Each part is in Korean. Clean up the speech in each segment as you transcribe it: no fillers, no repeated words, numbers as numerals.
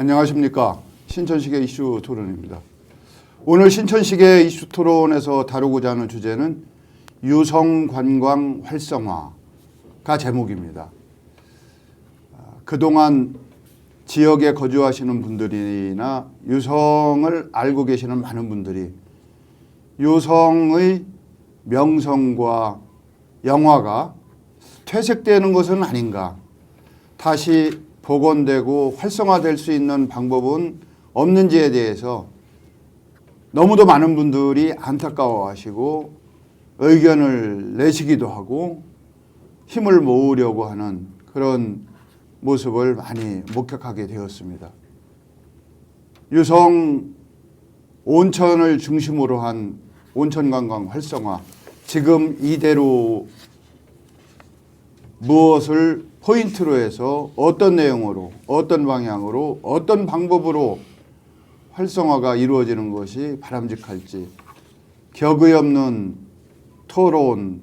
안녕하십니까. 신천식의 이슈 토론입니다. 오늘 신천식의 이슈 토론에서 다루고자 하는 주제는 유성 관광 활성화가 제목입니다. 그동안 지역에 거주하시는 분들이나 유성을 알고 계시는 많은 분들이 유성의 명성과 영화가 퇴색되는 것은 아닌가, 다시 복원되고 활성화될 수 있는 방법은 없는지에 대해서 너무도 많은 분들이 안타까워하시고 의견을 내시기도 하고 힘을 모으려고 하는 그런 모습을 많이 목격하게 되었습니다. 유성 온천을 중심으로 한 온천관광 활성화, 지금 이대로 무엇을 포인트로 해서 어떤 내용으로, 어떤 방향으로, 어떤 방법으로 활성화가 이루어지는 것이 바람직할지 격의 없는 토론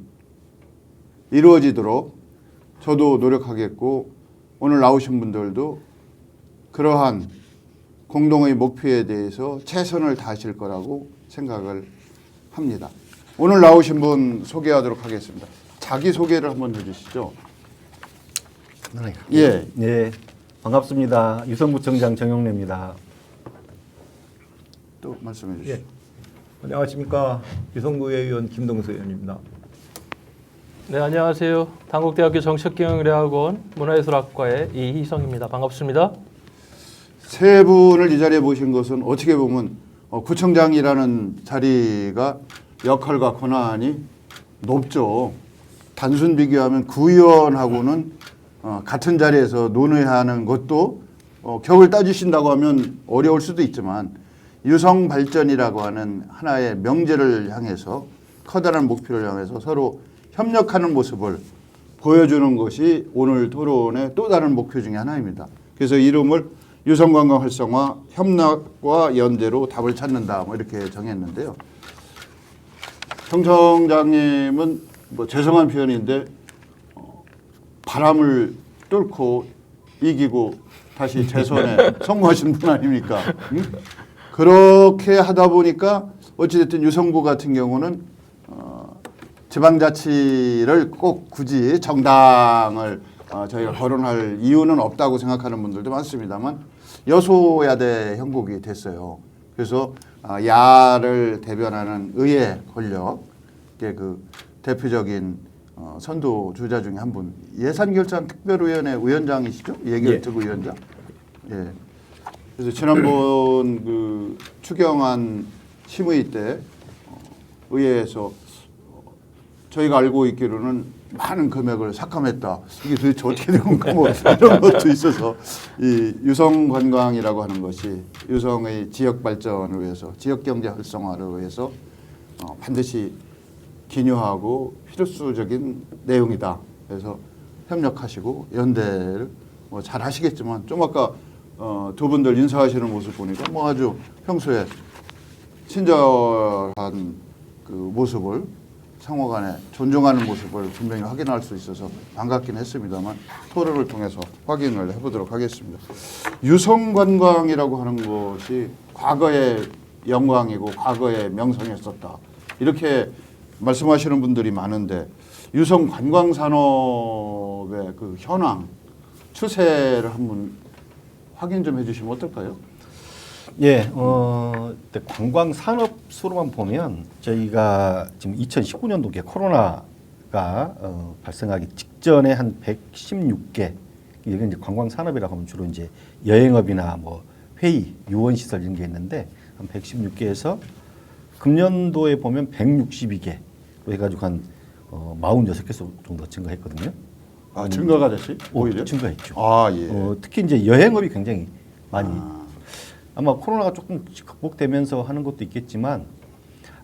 이루어지도록 저도 노력하겠고, 오늘 나오신 분들도 그러한 공동의 목표에 대해서 최선을 다하실 거라고 생각을 합니다. 오늘 나오신 분 소개하도록 하겠습니다. 자기소개를 한번 해주시죠. 예. 네, 반갑습니다. 유성구청장 정용래입니다. 또 말씀해 주시죠. 예. 안녕하십니까. 유성구의 의원 김동수 의원입니다. 네, 안녕하세요. 단국대학교 정책경영의학원 문화예술학과의 이희성입니다. 반갑습니다. 세 분을 이 자리에 모신 것은 어떻게 보면 구청장이라는 자리가 역할과 권한이 높죠. 단순 비교하면 구의원하고는 같은 자리에서 논의하는 것도 격을 따지신다고 하면 어려울 수도 있지만, 유성 발전이라고 하는 하나의 명제를 향해서, 커다란 목표를 향해서 서로 협력하는 모습을 보여주는 것이 오늘 토론의 또 다른 목표 중에 하나입니다. 그래서 이름을 유성관광 활성화 협력과 연대로 답을 찾는다, 뭐 이렇게 정했는데요. 정 청장님은 뭐 죄송한 표현인데 바람을 뚫고 이기고 다시 재선에 성공하신 분 아닙니까? 응? 그렇게 하다 보니까 어찌됐든 유성구 같은 경우는 지방자치를 꼭 굳이 정당을 저희가 거론할 이유는 없다고 생각하는 분들도 많습니다만, 여소야대 형국이 됐어요. 그래서 야를 대변하는 의회 권력의 그 대표적인 선도 주자 중에 한 분, 예산결산특별위원회 위원장이시죠? 예결특위원장. 예. 그래서 지난번 그 추경안 심의 때 의회에서 저희가 알고 있기로는 많은 금액을 삭감했다. 이게 도대체 어떻게 된 건가, 뭐 이런 것도 있어서, 이 유성관광이라고 하는 것이 유성의 지역 발전을 위해서, 지역 경제 활성화를 위해서 반드시 기여하고 필수적인 내용이다. 그래서 협력하시고 연대를 뭐 잘 하시겠지만, 좀 아까 두 분들 인사하시는 모습 보니까 뭐 아주 평소에 친절한 그 모습을, 상호간에 존중하는 모습을 분명히 확인할 수 있어서 반갑긴 했습니다만, 토론을 통해서 확인을 해보도록 하겠습니다. 유성관광이라고 하는 것이 과거의 영광이고 과거의 명성이었었다, 이렇게 말씀하시는 분들이 많은데, 유성관광산업의 그 현황, 추세를 한번 확인 좀 해주시면 어떨까요? 예, 관광 산업 수로만 보면 저희가 지금 2019년도에 코로나가 발생하기 직전에 한 116개, 이게 이제 관광 산업이라고 하면 주로 이제 여행업이나 뭐 회의, 유원 시설 이런 게 있는데, 한 116개에서 금년도에 보면 162개 해가지고 한 46개 정도 증가했거든요. 아, 증가가 됐어요? 오히려? 증가했죠. 아, 예. 특히 이제 여행업이 굉장히 많이, 아마 코로나가 조금 극복되면서 하는 것도 있겠지만,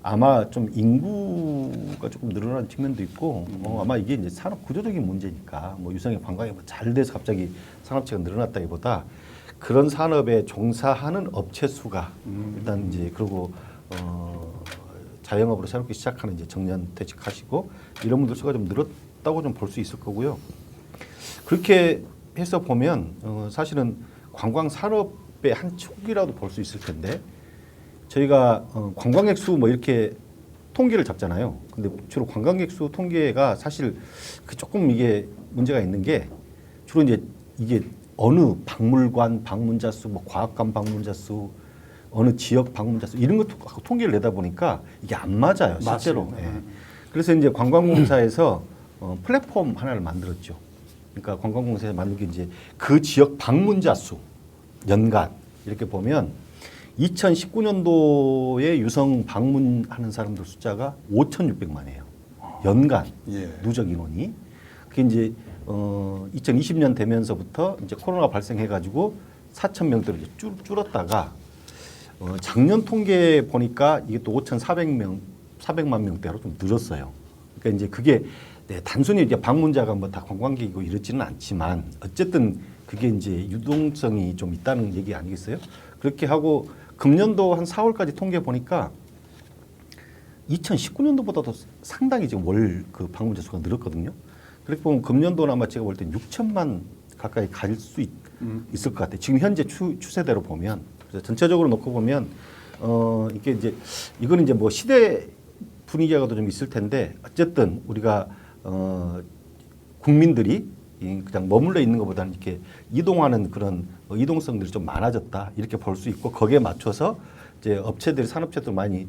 아마 좀 인구가 조금 늘어난 측면도 있고, 아마 이게 이제 산업 구조적인 문제니까, 뭐 유성의 관광이 잘 돼서 갑자기 산업체가 늘어났다기보다 그런 산업에 종사하는 업체 수가 일단 이제, 그리고 자영업으로 새롭게 시작하는 이제 정년 퇴직하시고 이런 분들 수가 좀 늘었다고 좀 볼 수 있을 거고요. 그렇게 해서 보면 사실은 관광 산업 집배 한 축이라도 볼 수 있을 텐데 저희가 관광객 수 뭐 이렇게 통계를 잡잖아요. 근데 주로 관광객 수 통계가 사실 그 조금 이게 문제가 있는 게 주로 이제 이게 어느 박물관 방문자 수, 뭐 과학관 방문자 수, 어느 지역 방문자 수 이런 것 통계를 내다 보니까 이게 안 맞아요, 실제로. 예. 그래서 이제 관광공사에서 플랫폼 하나를 만들었죠. 그러니까 관광공사에서 만든 게 이제 그 지역 방문자 수 연간 이렇게 보면 2019년도에 유성 방문하는 사람들 숫자가 5,600만이에요. 연간 예. 누적 인원이. 그게 이제 2020년 되면서부터 이제 코로나가 발생해가지고 4,000명대로 이제 줄었다가 작년 통계 보니까 이게 또 5,400만 명대로 좀 늘었어요. 그러니까 이제 그게 단순히 이제 방문자가 뭐 다 관광객이고 이렇지는 않지만 어쨌든 그게 이제 유동성이 좀 있다는 얘기 아니겠어요? 그렇게 하고 금년도 한 4월까지 통계 보니까 2019년도보다도 상당히 지금 월 그 방문자 수가 늘었거든요. 그렇게 보면 금년도는 아마 제가 볼 때 6천만 가까이 갈 수 있을 것 같아요. 지금 현재 추세대로 보면. 그래서 전체적으로 놓고 보면 이게 이제 이거는 이제 뭐 시대 분위기가 좀 있을 텐데 어쨌든 우리가 국민들이 그냥 머물러 있는 것보다는 이렇게 이동하는 그런 이동성들이 좀 많아졌다 이렇게 볼 수 있고 거기에 맞춰서 이제 업체들이 산업체들 많이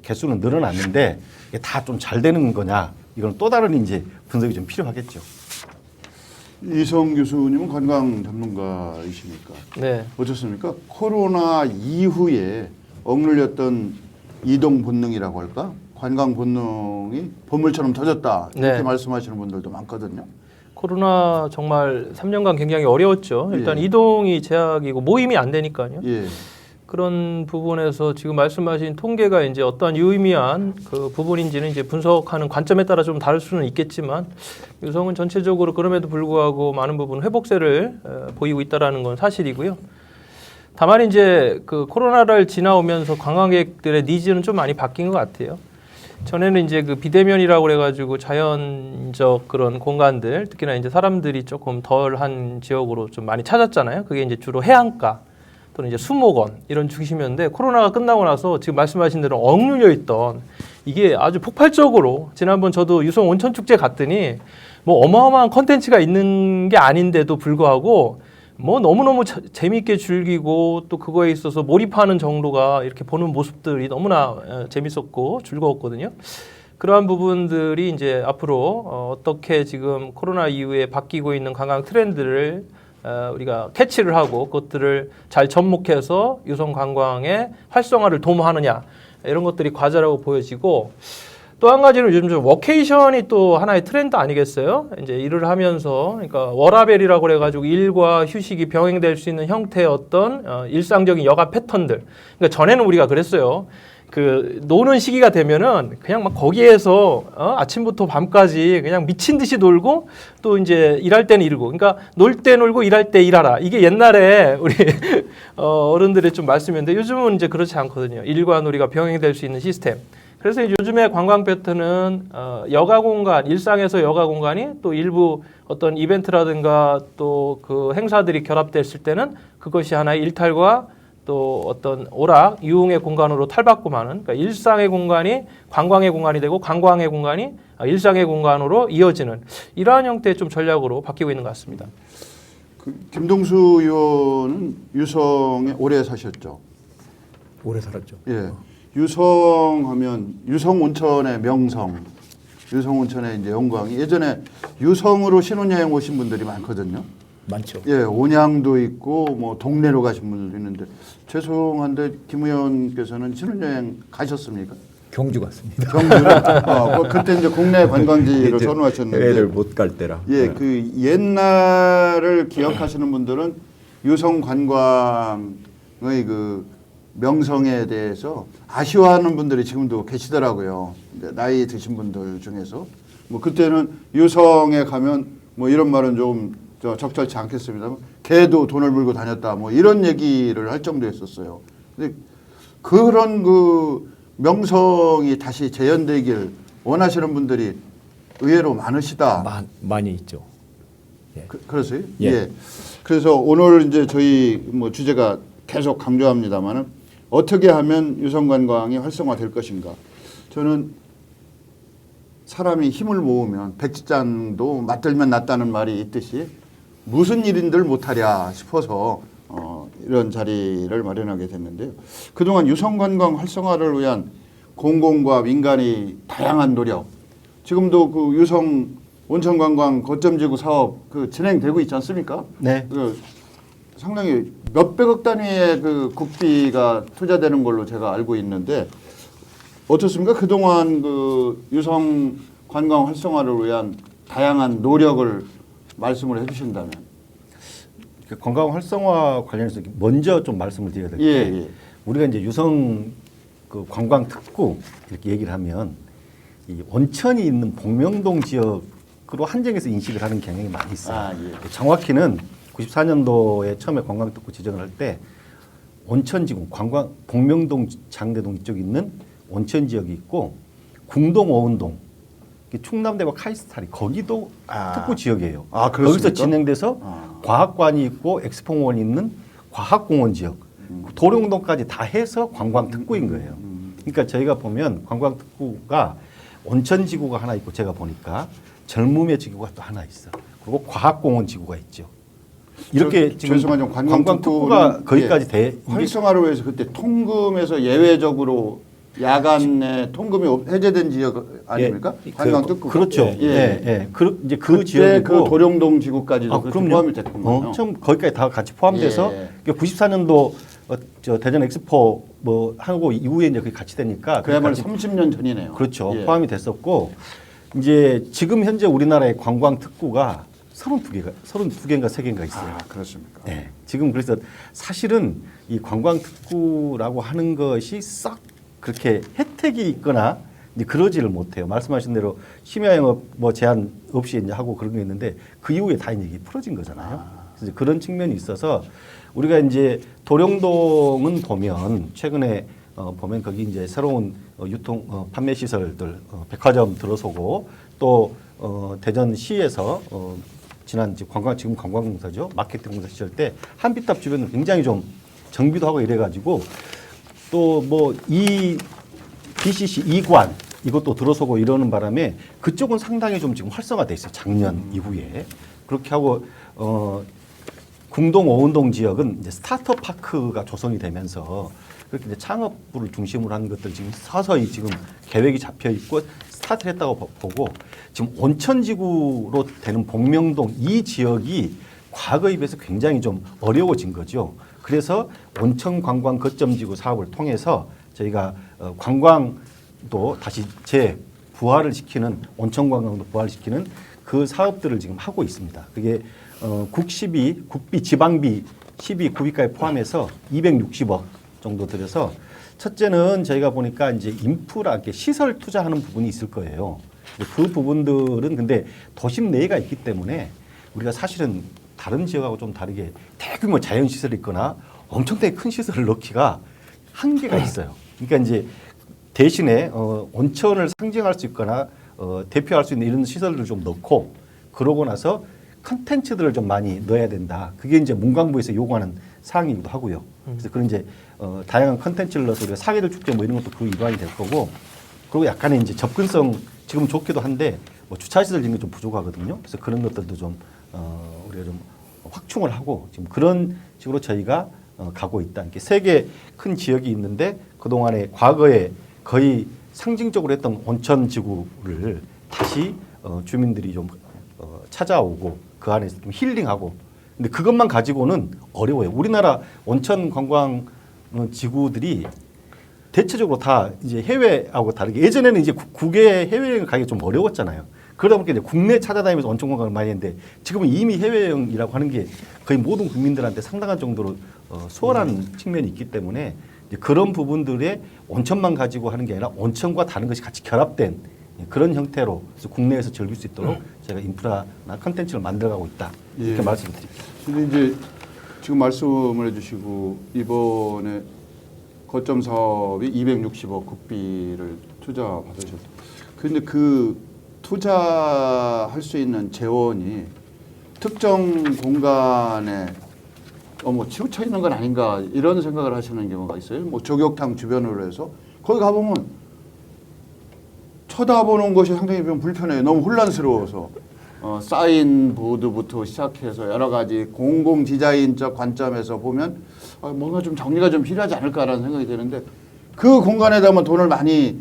개수는 늘어났는데 이게 다 좀 잘 되는 거냐 이건 또 다른 이제 분석이 좀 필요하겠죠. 이성 교수님은 관광 전문가이시니까 네. 어떻습니까? 코로나 이후에 억눌렸던 이동 본능이라고 할까? 관광 본능이 보물처럼 터졌다 이렇게 네. 말씀하시는 분들도 많거든요. 코로나 정말 3년간 굉장히 어려웠죠. 일단 예. 이동이 제약이고 모임이 안 되니까요. 예. 그런 부분에서 지금 말씀하신 통계가 이제 어떠한 유의미한 그 부분인지는 이제 분석하는 관점에 따라 좀 다를 수는 있겠지만 유성은 전체적으로 그럼에도 불구하고 많은 부분 회복세를 보이고 있다라는 건 사실이고요. 다만 이제 그 코로나를 지나오면서 관광객들의 니즈는 좀 많이 바뀐 것 같아요. 전에는 이제 그 비대면이라고 그래가지고 자연적 그런 공간들, 특히나 이제 사람들이 조금 덜한 지역으로 좀 많이 찾았잖아요. 그게 이제 주로 해안가 또는 이제 수목원 이런 중심이었는데 코로나가 끝나고 나서 지금 말씀하신 대로 억눌려 있던 이게 아주 폭발적으로 지난번 저도 유성 온천 축제 갔더니 뭐 어마어마한 컨텐츠가 있는 게 아닌데도 불구하고 뭐 너무너무 재미있게 즐기고 또 그거에 있어서 몰입하는 정도가 이렇게 보는 모습들이 너무나 재밌었고 즐거웠거든요. 그러한 부분들이 이제 앞으로 어떻게 지금 코로나 이후에 바뀌고 있는 관광 트렌드를 우리가 캐치를 하고 그것들을 잘 접목해서 유성 관광의 활성화를 도모하느냐 이런 것들이 과제라고 보여지고 또 한 가지는 요즘 좀 워케이션이 또 하나의 트렌드 아니겠어요? 이제 일을 하면서 그러니까 워라벨이라고 그래가지고 일과 휴식이 병행될 수 있는 형태의 어떤 일상적인 여가 패턴들. 그러니까 전에는 우리가 그랬어요. 그 노는 시기가 되면은 그냥 막 거기에서 아침부터 밤까지 그냥 미친 듯이 놀고 또 이제 일할 때는 일고. 그러니까 놀 때 놀고 일할 때 일하라. 이게 옛날에 우리 어른들의 좀 말씀이었는데 요즘은 이제 그렇지 않거든요. 일과 놀이가 병행될 수 있는 시스템. 그래서 요즘에 관광 패턴은 여가 공간, 일상에서 여가 공간이 또 일부 어떤 이벤트라든가 또 그 행사들이 결합됐을 때는 그것이 하나의 일탈과 또 어떤 오락, 유흥의 공간으로 탈바꿈하는 그러니까 일상의 공간이 관광의 공간이 되고 관광의 공간이 일상의 공간으로 이어지는 이러한 형태의 좀 전략으로 바뀌고 있는 것 같습니다. 그 김동수 의원은 유성에 오래 사셨죠? 오래 살았죠. 예. 유성하면 유성 온천의 명성, 유성 온천의 이제 영광이 예전에 유성으로 신혼여행 오신 분들이 많거든요. 많죠. 예, 온양도 있고 뭐 동네로 가신 분들도 있는데 죄송한데 김 의원께서는 신혼여행 가셨습니까? 경주 갔습니다. 경주는 그때 이제 국내 관광지를 이제 선호하셨는데 해외를 못 갈 때라. 예, 그 옛날을 기억하시는 분들은 유성 관광의 그 명성에 대해서 아쉬워하는 분들이 지금도 계시더라고요. 이제 나이 드신 분들 중에서 뭐 그때는 유성에 가면 뭐 이런 말은 좀 적절치 않겠습니다만 개도 돈을 물고 다녔다 뭐 이런 얘기를 할 정도였었어요. 근데 그런 그 명성이 다시 재현되길 원하시는 분들이 의외로 많으시다. 많이 있죠. 예. 그러세요? 예. 예. 그래서 오늘 이제 저희 뭐 주제가 계속 강조합니다만은 어떻게 하면 유성관광이 활성화될 것인가? 저는 사람이 힘을 모으면 백지장도 맞들면 낫다는 말이 있듯이 무슨 일인들 못하랴 싶어서 이런 자리를 마련하게 됐는데요. 그동안 유성관광 활성화를 위한 공공과 민간의 다양한 노력, 지금도 그 유성 온천관광 거점지구 사업 그 진행되고 있지 않습니까? 네. 그 상당히 몇백억 단위의 그 국비가 투자되는 걸로 제가 알고 있는데 어떻습니까? 그동안 그 유성 관광 활성화를 위한 다양한 노력을 말씀을 해주신다면. 그 관광 활성화 관련해서 먼저 좀 말씀을 드려야 될 게 예. 우리가 이제 유성 그 관광 특구 이렇게 얘기를 하면 이 온천이 있는 복명동 지역으로 한정해서 인식을 하는 경향이 많이 있어요. 예. 정확히는 94년도에 처음에 관광 특구 지정을 할 때 온천지구 관광 복명동 장대동 이쪽에 있는 온천 지역이 있고 궁동 어운동 충남대와 카이스트리 거기도 특구 지역이에요. 그렇습니까? 거기서 진행돼서 과학관이 있고 엑스포원이 있는 과학공원 지역 도룡동까지 다 해서 관광 특구인 거예요. 그러니까 저희가 보면 관광 특구가 온천 지구가 하나 있고 제가 보니까 젊음의 지구가 또 하나 있어. 그리고 과학공원 지구가 있죠. 이렇게 지금 죄송하지만 관광 특구가 거기까지 돼. 활성화를 위해서 그때 통금에서 예외적으로 야간에 통금이 해제된 지역 아닙니까? 관광 특구. 그렇죠. 예. 이제 그 지역이고 그 도룡동 지구까지도 그럼요. 포함이 됐군요. 처음 거기까지 다 같이 포함돼서 예. 94년도 저 대전 엑스포 뭐 하고 이후에 이제 그게 같이 되니까 그야말로 같이 30년 전이네요. 그렇죠. 예. 포함이 됐었고 이제 지금 현재 우리나라의 관광 특구가 32개인가 3개인가 있어요. 그렇습니까? 네. 지금 그래서 사실은 이 관광 특구라고 하는 것이 싹 그렇게 혜택이 있거나 이제 그러지를 못해요. 말씀하신 대로 심야 영업 뭐 제한 없이 이제 하고 그런 게 있는데 그 이후에 다 이제 풀어진 거잖아요. 그래서 그런 측면이 있어서 우리가 이제 도룡동은 보면 최근에 보면 거기 이제 새로운 유통 판매 시설들 백화점 들어서고 또 대전시에서 지난 지금 관광공사죠 마케팅공사 시절 때 한빛탑 주변을 굉장히 좀 정비도 하고 이래가지고 또 뭐 이 BCC 이관 이것도 들어서고 이러는 바람에 그쪽은 상당히 좀 지금 활성화돼 있어요. 작년 이후에 그렇게 하고 궁동 어운동 지역은 이제 스타트업 파크가 조성이 되면서 그렇게 이제 창업부를 중심으로 하는 것들 지금 서서히 지금 계획이 잡혀 있고 스타트를 했다고 보고 지금 온천지구로 되는 복명동 이 지역이 과거에 비해서 굉장히 좀 어려워진 거죠. 그래서 온천 관광 거점지구 사업을 통해서 저희가 관광도 다시 부활을 시키는 온천 관광도 부활시키는 그 사업들을 지금 하고 있습니다. 그게 국비 지방비 12구비까지 포함해서 260억 정도 들여서 첫째는 저희가 보니까 이제 인프라, 이렇게 시설 투자하는 부분이 있을 거예요. 그 부분들은 근데 도심 내가 있기 때문에 우리가 사실은 다른 지역하고 좀 다르게 대규모 자연 시설이 있거나 엄청나게 큰 시설을 넣기가 한계가 있어요. 그러니까 이제 대신에 온천을 상징할 수 있거나 대표할 수 있는 이런 시설들을 좀 넣고 그러고 나서 컨텐츠들을 좀 많이 넣어야 된다. 그게 이제 문광부에서 요구하는 사항이기도 하고요. 그래서 그런 이제 다양한 컨텐츠를 넣어서 우리가 사계절 축제 뭐 이런 것도 그 일환이 될 거고 그리고 약간의 이제 접근성 지금 좋기도 한데 뭐 주차 시설 이런 게 좀 부족하거든요. 그래서 그런 것들도 좀 우리가 좀 확충을 하고 지금 그런 식으로 저희가 가고 있다. 이렇게 세 개 큰 지역이 있는데 그 동안에 과거에 거의 상징적으로 했던 온천 지구를 다시 주민들이 좀 찾아오고 그 안에서 좀 힐링하고 근데 그것만 가지고는 어려워요. 우리나라 온천 관광 지구들이 대체적으로 다 이제 해외하고 다르게 예전에는 이제 국외 해외여행을 가기가 좀 어려웠잖아요. 그러다 보니까 이제 국내 찾아다니면서 온천 관광을 많이 했는데 지금은 이미 해외여행이라고 하는 게 거의 모든 국민들한테 상당한 정도로 수월한 측면이 있기 때문에 이제 그런 부분들에 온천만 가지고 하는 게 아니라 온천과 다른 것이 같이 결합된 그런 형태로 그래서 국내에서 즐길 수 있도록 제가 인프라나 컨텐츠를 만들어가고 있다 이렇게 예. 말씀드립니다. 근데 이제 지금 말씀을 해주시고 이번에 거점 사업이 260억 국비를 투자 받으셨다. 그런데 그 투자할 수 있는 재원이 특정 공간에 뭐 치우쳐 있는 건 아닌가 이런 생각을 하시는 경우가 있어요. 뭐 조격탕 주변으로 해서 거기 가보면 쳐다보는 것이 상당히 좀 불편해요. 너무 혼란스러워서 사인 보드부터 시작해서 여러 가지 공공 디자인적 관점에서 보면 뭔가 좀 정리가 좀 필요하지 않을까라는 생각이 드는데 그 공간에다만 돈을 많이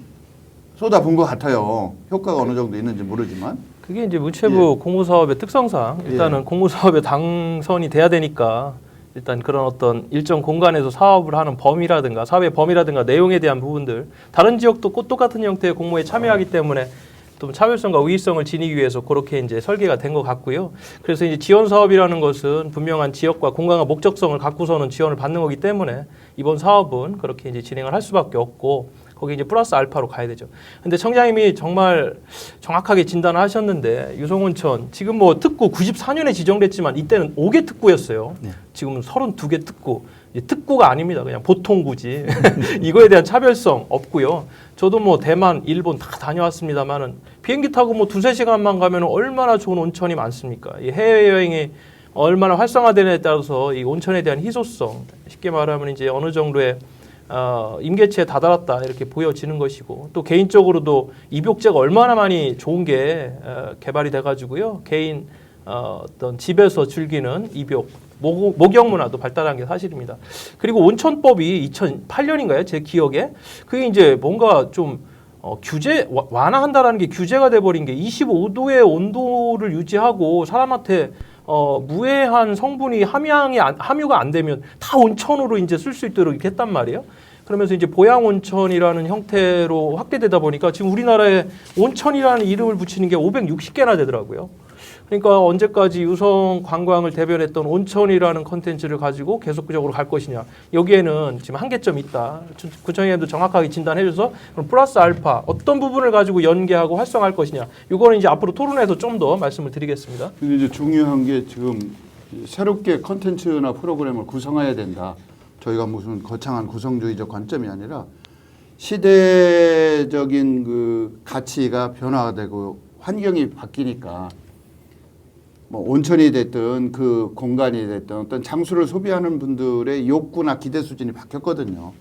쏟아부은 것 같아요. 효과가 어느 정도 있는지 모르지만. 그게 이제 문체부 예. 공무사업의 특성상 일단은 예. 공무사업에 당선이 돼야 되니까 일단 그런 어떤 일정 공간에서 사업을 하는 범위라든가 사업의 범위라든가 내용에 대한 부분들 다른 지역도 똑같은 형태의 공모에 참여하기 때문에 또 차별성과 우위성을 지니기 위해서 그렇게 이제 설계가 된 것 같고요. 그래서 이제 지원 사업이라는 것은 분명한 지역과 공간과 목적성을 갖고서는 지원을 받는 거기 때문에 이번 사업은 그렇게 이제 진행을 할 수밖에 없고 거기 이제 플러스 알파로 가야 되죠. 근데 청장님이 정말 정확하게 진단을 하셨는데 유성온천 지금 뭐 특구 94년에 지정됐지만 이때는 5개 특구였어요. 네. 지금은 32개 특구. 이제 특구가 아닙니다. 그냥 보통구지. 이거에 대한 차별성 없고요. 저도 뭐 대만, 일본 다 다녀왔습니다만은 비행기 타고 뭐 2-3시간만 가면 얼마나 좋은 온천이 많습니까? 이 해외여행이 얼마나 활성화되느냐에 따라서 이 온천에 대한 희소성, 쉽게 말하면 이제 어느 정도의 임계치에 다다랐다 이렇게 보여지는 것이고 또 개인적으로도 입욕제가 얼마나 많이 좋은 게 개발이 돼가지고요. 개인 어떤 집에서 즐기는 입욕, 목욕 문화도 발달한 게 사실입니다. 그리고 온천법이 2008년인가요? 제 기억에 그게 이제 뭔가 좀 규제 완화한다라는 게 규제가 돼버린 게 25도의 온도를 유지하고 사람한테 무해한 성분이 함유가 안 되면 다 온천으로 이제 쓸 수 있도록 이렇게 했단 말이에요. 그러면서 이제 보양 온천이라는 형태로 확대되다 보니까 지금 우리나라에 온천이라는 이름을 붙이는 게 560개나 되더라고요. 그러니까 언제까지 유성 관광을 대변했던 온천이라는 컨텐츠를 가지고 계속적으로 갈 것이냐. 여기에는 지금 한계점이 있다. 구청에도 정확하게 진단해 줘서 그럼 플러스 알파 어떤 부분을 가지고 연계하고 활성화할 것이냐. 이거는 이제 앞으로 토론에서 좀 더 말씀을 드리겠습니다. 근데 이제 중요한 게 지금 새롭게 컨텐츠나 프로그램을 구성해야 된다. 저희가 무슨 거창한 구성주의적 관점이 아니라 시대적인 그 가치가 변화되고 환경이 바뀌니까 뭐 온천이 됐든 그 공간이 됐든 어떤 장소를 소비하는 분들의 욕구나 기대 수준이 바뀌었거든요.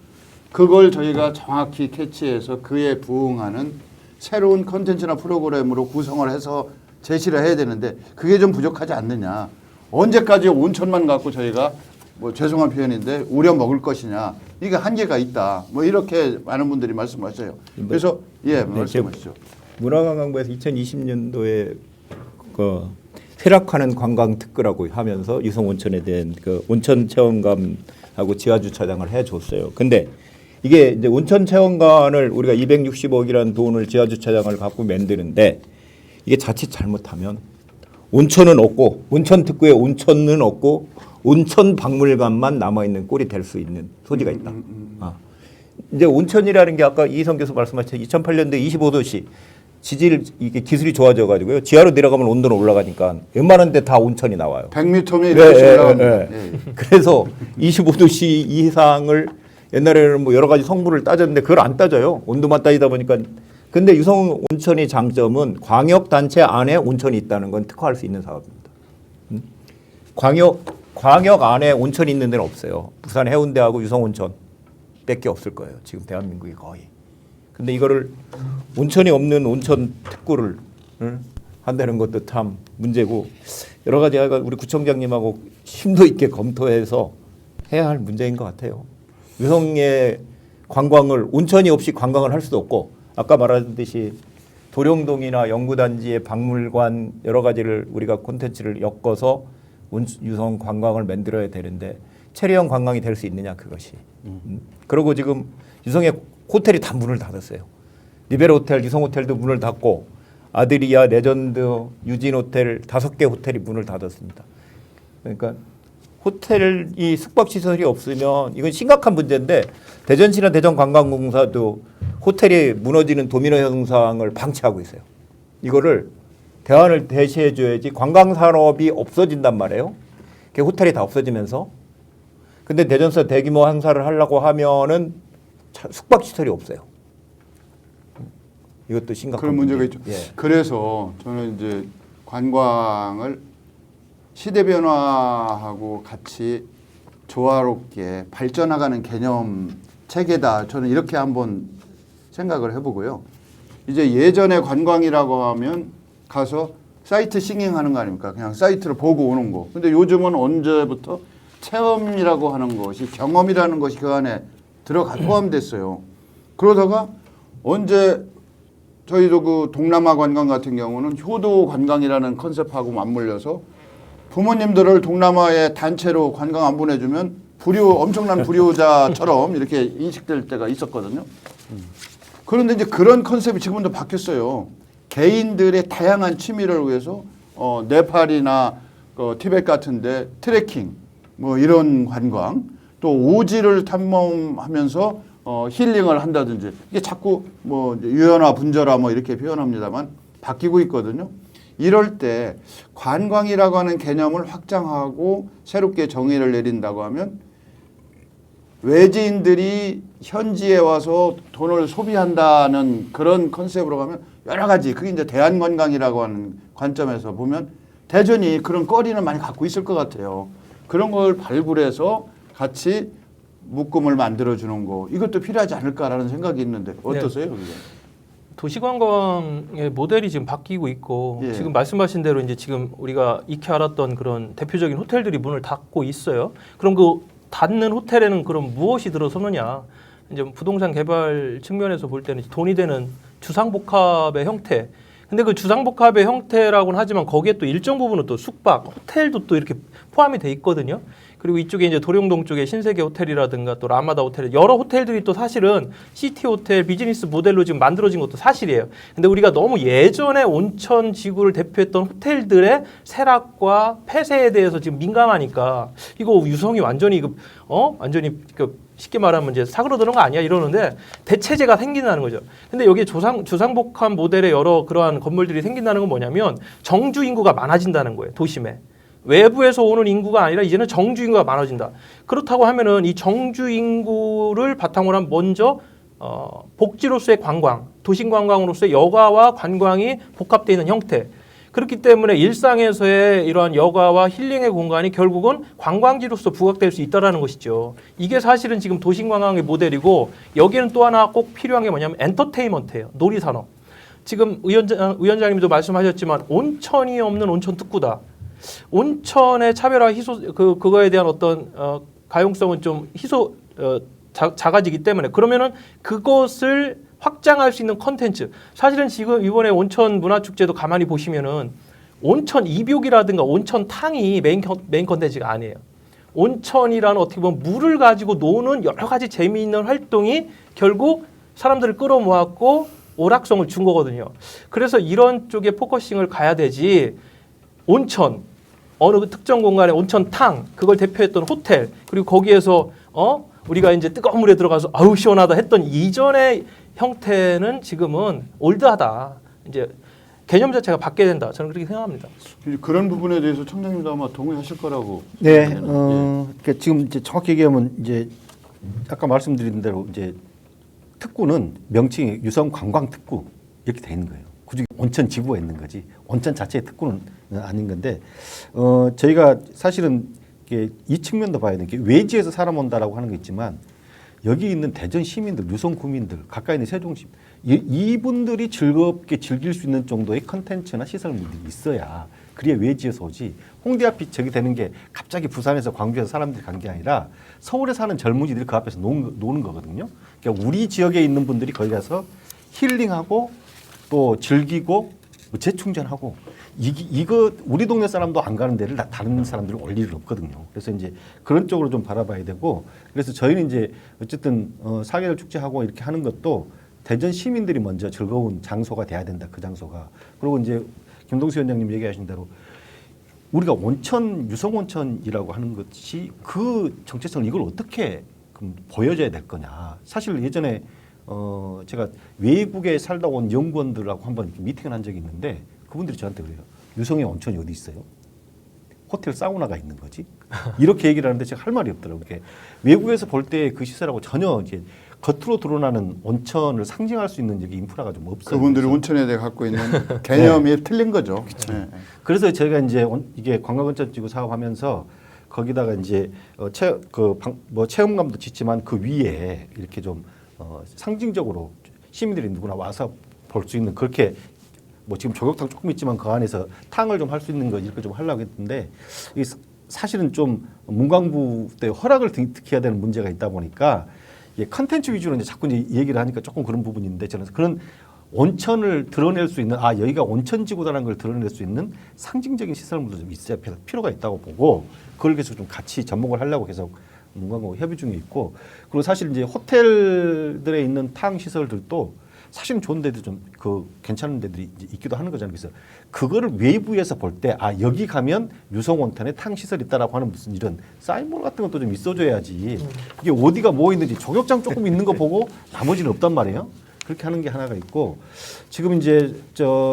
그걸 저희가 정확히 캐치해서 그에 부응하는 새로운 컨텐츠나 프로그램으로 구성을 해서 제시를 해야 되는데 그게 좀 부족하지 않느냐. 언제까지 온천만 갖고 저희가 뭐 죄송한 표현인데 우려 먹을 것이냐. 이게 한계가 있다. 뭐 이렇게 많은 분들이 말씀하셔요. 그래서 말씀하시죠. 문화관광부에서 2020년도에 그 쇠락하는 관광 특구라고 하면서 유성 온천에 대한 그 온천 체험관하고 지하 주차장을 해줬어요. 근데 이게 이제 온천 체험관을 우리가 260억이라는 돈을 지하 주차장을 갖고 만드는데 이게 자칫 잘못하면 온천은 없고 온천 특구에 온천은 없고 온천 박물관만 남아 있는 꼴이 될 수 있는 소지가 있다. 이제 온천이라는 게 아까 이희성 교수 말씀하신 2008년도에 25도씨 지질 이게 기술이 좋아져 가지고요. 지하로 내려가면 온도는 올라가니까 웬만한 데 다 온천이 나와요. 100m면 이렇게 올라갑니다. 그래서 25도씨 이상을 옛날에는 뭐 여러 가지 성분을 따졌는데 그걸 안 따져요. 온도만 따지다 보니까. 근데 유성 온천의 장점은 광역 단체 안에 온천이 있다는 건 특화할 수 있는 사업입니다. 광역 안에 온천이 있는 데는 없어요. 부산 해운대하고 유성 온천 밖에 없을 거예요. 지금 대한민국이 거의. 근데 이거를 온천이 없는 온천 특구를 한다는 것도 참 문제고 여러 가지 우리 구청장님하고 심도 있게 검토해서 해야 할 문제인 것 같아요. 유성의 관광을 온천이 없이 관광을 할 수도 없고 아까 말하듯이 도룡동이나 연구단지의 박물관 여러 가지를 우리가 콘텐츠를 엮어서 유성 관광을 만들어야 되는데 체리형 관광이 될 수 있느냐 그것이. 그리고 지금 유성의 호텔이 다 문을 닫았어요. 리베로 호텔, 유성 호텔도 문을 닫고 아드리아, 레전드, 유진 호텔 5개 호텔이 문을 닫았습니다. 그러니까 호텔이 숙박 시설이 없으면 이건 심각한 문제인데 대전시나 대전관광공사도 호텔이 무너지는 도미노 현상을 방치하고 있어요. 이거를 대안을 대시해 줘야지 관광 산업이 없어진단 말이에요. 호텔이 다 없어지면서. 근데 대전서 대규모 행사를 하려고 하면은 숙박 시설이 없어요. 이것도 심각한 그런 문제가 문제. 있죠. 예. 그래서 저는 이제 관광을 시대 변화하고 같이 조화롭게 발전해가는 개념 체계다. 저는 이렇게 한번 생각을 해보고요. 이제 예전에 관광이라고 하면 가서 사이트 싱잉하는 거 아닙니까? 그냥 사이트를 보고 오는 거. 근데 요즘은 언제부터 체험이라고 하는 것이 경험이라는 것이 그 안에 포함됐어요. 그러다가 언제 저희도 그 동남아 관광 같은 경우는 효도 관광이라는 컨셉하고 맞물려서 부모님들을 동남아에 단체로 관광 안 보내주면 엄청난 불효자처럼 이렇게 인식될 때가 있었거든요. 그런데 이제 그런 컨셉이 지금도 바뀌었어요. 개인들의 다양한 취미를 위해서 네팔이나 티벳 같은데 트레킹 뭐 이런 관광 또 오지를 탐험하면서 힐링을 한다든지 이게 자꾸 뭐 유연화 분절화 뭐 이렇게 표현합니다만 바뀌고 있거든요. 이럴 때 관광이라고 하는 개념을 확장하고 새롭게 정의를 내린다고 하면 외지인들이 현지에 와서 돈을 소비한다는 그런 컨셉으로 가면 여러 가지 그게 이제 대한관광이라고 하는 관점에서 보면 대전이 그런 꺼리는 많이 갖고 있을 것 같아요. 그런 걸 발굴해서 같이 묶음을 만들어주는 거 이것도 필요하지 않을까라는 생각이 있는데 어떠세요? 네. 도시관광의 모델이 지금 바뀌고 있고 예. 지금 말씀하신 대로 이제 지금 우리가 익히 알았던 그런 대표적인 호텔들이 문을 닫고 있어요. 그럼 그 닫는 호텔에는 그럼 무엇이 들어서느냐? 이제 부동산 개발 측면에서 볼 때는 돈이 되는 주상복합의 형태. 근데 그 주상복합의 형태라고는 하지만 거기에 또 일정 부분은 또 숙박, 호텔도 또 이렇게 포함이 돼 있거든요. 그리고 이쪽에 이제 도룡동 쪽에 신세계 호텔이라든가 또 라마다 호텔 여러 호텔들이 또 사실은 시티 호텔 비즈니스 모델로 지금 만들어진 것도 사실이에요. 근데 우리가 너무 예전에 온천 지구를 대표했던 호텔들의 쇠락과 폐쇄에 대해서 지금 민감하니까 이거 유성이 완전히 완전히 쉽게 말하면 이제 사그러드는 거 아니야 이러는데 대체제가 생긴다는 거죠. 근데 여기 주상복합 모델의 여러 그러한 건물들이 생긴다는 건 뭐냐면 정주 인구가 많아진다는 거예요. 도심에. 외부에서 오는 인구가 아니라 이제는 정주 인구가 많아진다. 그렇다고 하면은 이 정주 인구를 바탕으로 한 먼저 복지로서의 관광, 도심 관광으로서의 여가와 관광이 복합되어 있는 형태. 그렇기 때문에 일상에서의 이러한 여가와 힐링의 공간이 결국은 관광지로서 부각될 수 있다는 것이죠. 이게 사실은 지금 도심 관광의 모델이고 여기는 또 하나 꼭 필요한 게 뭐냐면 엔터테인먼트예요. 놀이산업. 지금 위원장님도 말씀하셨지만 온천이 없는 온천 특구다. 온천의 차별화 그거에 대한 어떤 가용성은 좀 작아지기 때문에 그러면은 그것을 확장할 수 있는 컨텐츠. 사실은 지금 이번에 온천 문화축제도 가만히 보시면은 온천 입욕이라든가 온천 탕이 메인 컨텐츠가 아니에요. 온천이라는 어떻게 보면 물을 가지고 노는 여러 가지 재미있는 활동이 결국 사람들을 끌어모았고 오락성을 준 거거든요. 그래서 이런 쪽에 포커싱을 가야 되지 온천, 어느 특정 공간에 온천탕, 그걸 대표했던 호텔, 그리고 거기에서 우리가 이제 뜨거운 물에 들어가서 아우 시원하다 했던 이전의 형태는 지금은 올드하다. 이제 개념 자체가 바뀌어야 된다. 저는 그렇게 생각합니다. 그런 부분에 대해서 청장님도 아마 동의하실 거라고. 네, 그러니까 지금 이제 정확히 얘기하면 이제 아까 말씀드린 대로 이제 특구는 명칭이 유성 관광 특구 이렇게 돼 있는 거예요. 그중에 온천 지부가 있는 거지 온천 자체의 특구는 아닌 건데 저희가 사실은 이 측면도 봐야 되는 게 외지에서 사람 온다라고 하는 게 있지만 여기 있는 대전 시민들, 유성 구민들, 가까이 있는 세종시 이분들이 즐겁게 즐길 수 있는 정도의 컨텐츠나 시설물들이 있어야 그래야 외지에서 오지. 홍대 앞이 저기 되는 게 갑자기 부산에서 광주에서 사람들이 간 게 아니라 서울에 사는 젊은이들이 그 앞에서 노는 거거든요. 그러니까 우리 지역에 있는 분들이 거기 가서 힐링하고 또 즐기고 재충전하고 이거 우리 동네 사람도 안 가는 데를 다른 사람들이 올 일은 없거든요. 그래서 이제 그런 쪽으로 좀 바라봐야 되고 그래서 저희는 이제 어쨌든 4계절 축제하고 이렇게 하는 것도 대전 시민들이 먼저 즐거운 장소가 돼야 된다. 그 장소가. 그리고 이제 김동수 위원장님 얘기하신 대로 우리가 온천 유성온천이라고 하는 것이 그 정체성을 이걸 어떻게 보여줘야 될 거냐. 사실 예전에 제가 외국에 살다 온 연구원들하고 한번 미팅을 한 적이 있는데 그분들이 저한테 그래요. 유성에 온천이 어디 있어요? 호텔 사우나가 있는 거지. 이렇게 얘기를 하는데 제가 할 말이 없더라고요. 외국에서 볼 때 그 시설하고 전혀 이제 겉으로 드러나는 온천을 상징할 수 있는 여기 인프라가 좀 없어요. 그분들이 온천에 대해 갖고 있는 개념이 틀린 거죠. 네. 그래서 제가 이제 이게 관광온천지구 사업하면서 거기다가 이제 뭐 체험관도 짓지만 그 위에 이렇게 좀 상징적으로 시민들이 누구나 와서 볼 수 있는 그렇게 뭐 지금 조격탕 조금 있지만 그 안에서 탕을 좀 할 수 있는 거 이렇게 좀 하려고 했는데 이게 사실은 좀 문광부 때 허락을 득해야 되는 문제가 있다 보니까 이게 컨텐츠 위주로 이제 자꾸 이제 얘기를 하니까 조금 그런 부분인데 저는 그런 온천을 드러낼 수 있는 여기가 온천지구다라는 걸 드러낼 수 있는 상징적인 시설물도 좀 있어야 필요가 있다고 보고 그걸 계속 좀 같이 접목을 하려고 계속 문광부 협의 중에 있고 그리고 사실 이제 호텔들에 있는 탕 시설들도 사실은 좋은 데도 좀 괜찮은 데들이 이제 있기도 하는 거잖아요. 그래서 그거를 외부에서 볼 때 여기 가면 유성온천에 탕 시설 있다라고 하는 무슨 이런 사인볼 같은 것도 좀 있어줘야지. 이게 어디가 뭐 있는지 조격장 조금 있는 거 보고 나머지는 없단 말이에요. 그렇게 하는 게 하나가 있고 지금 이제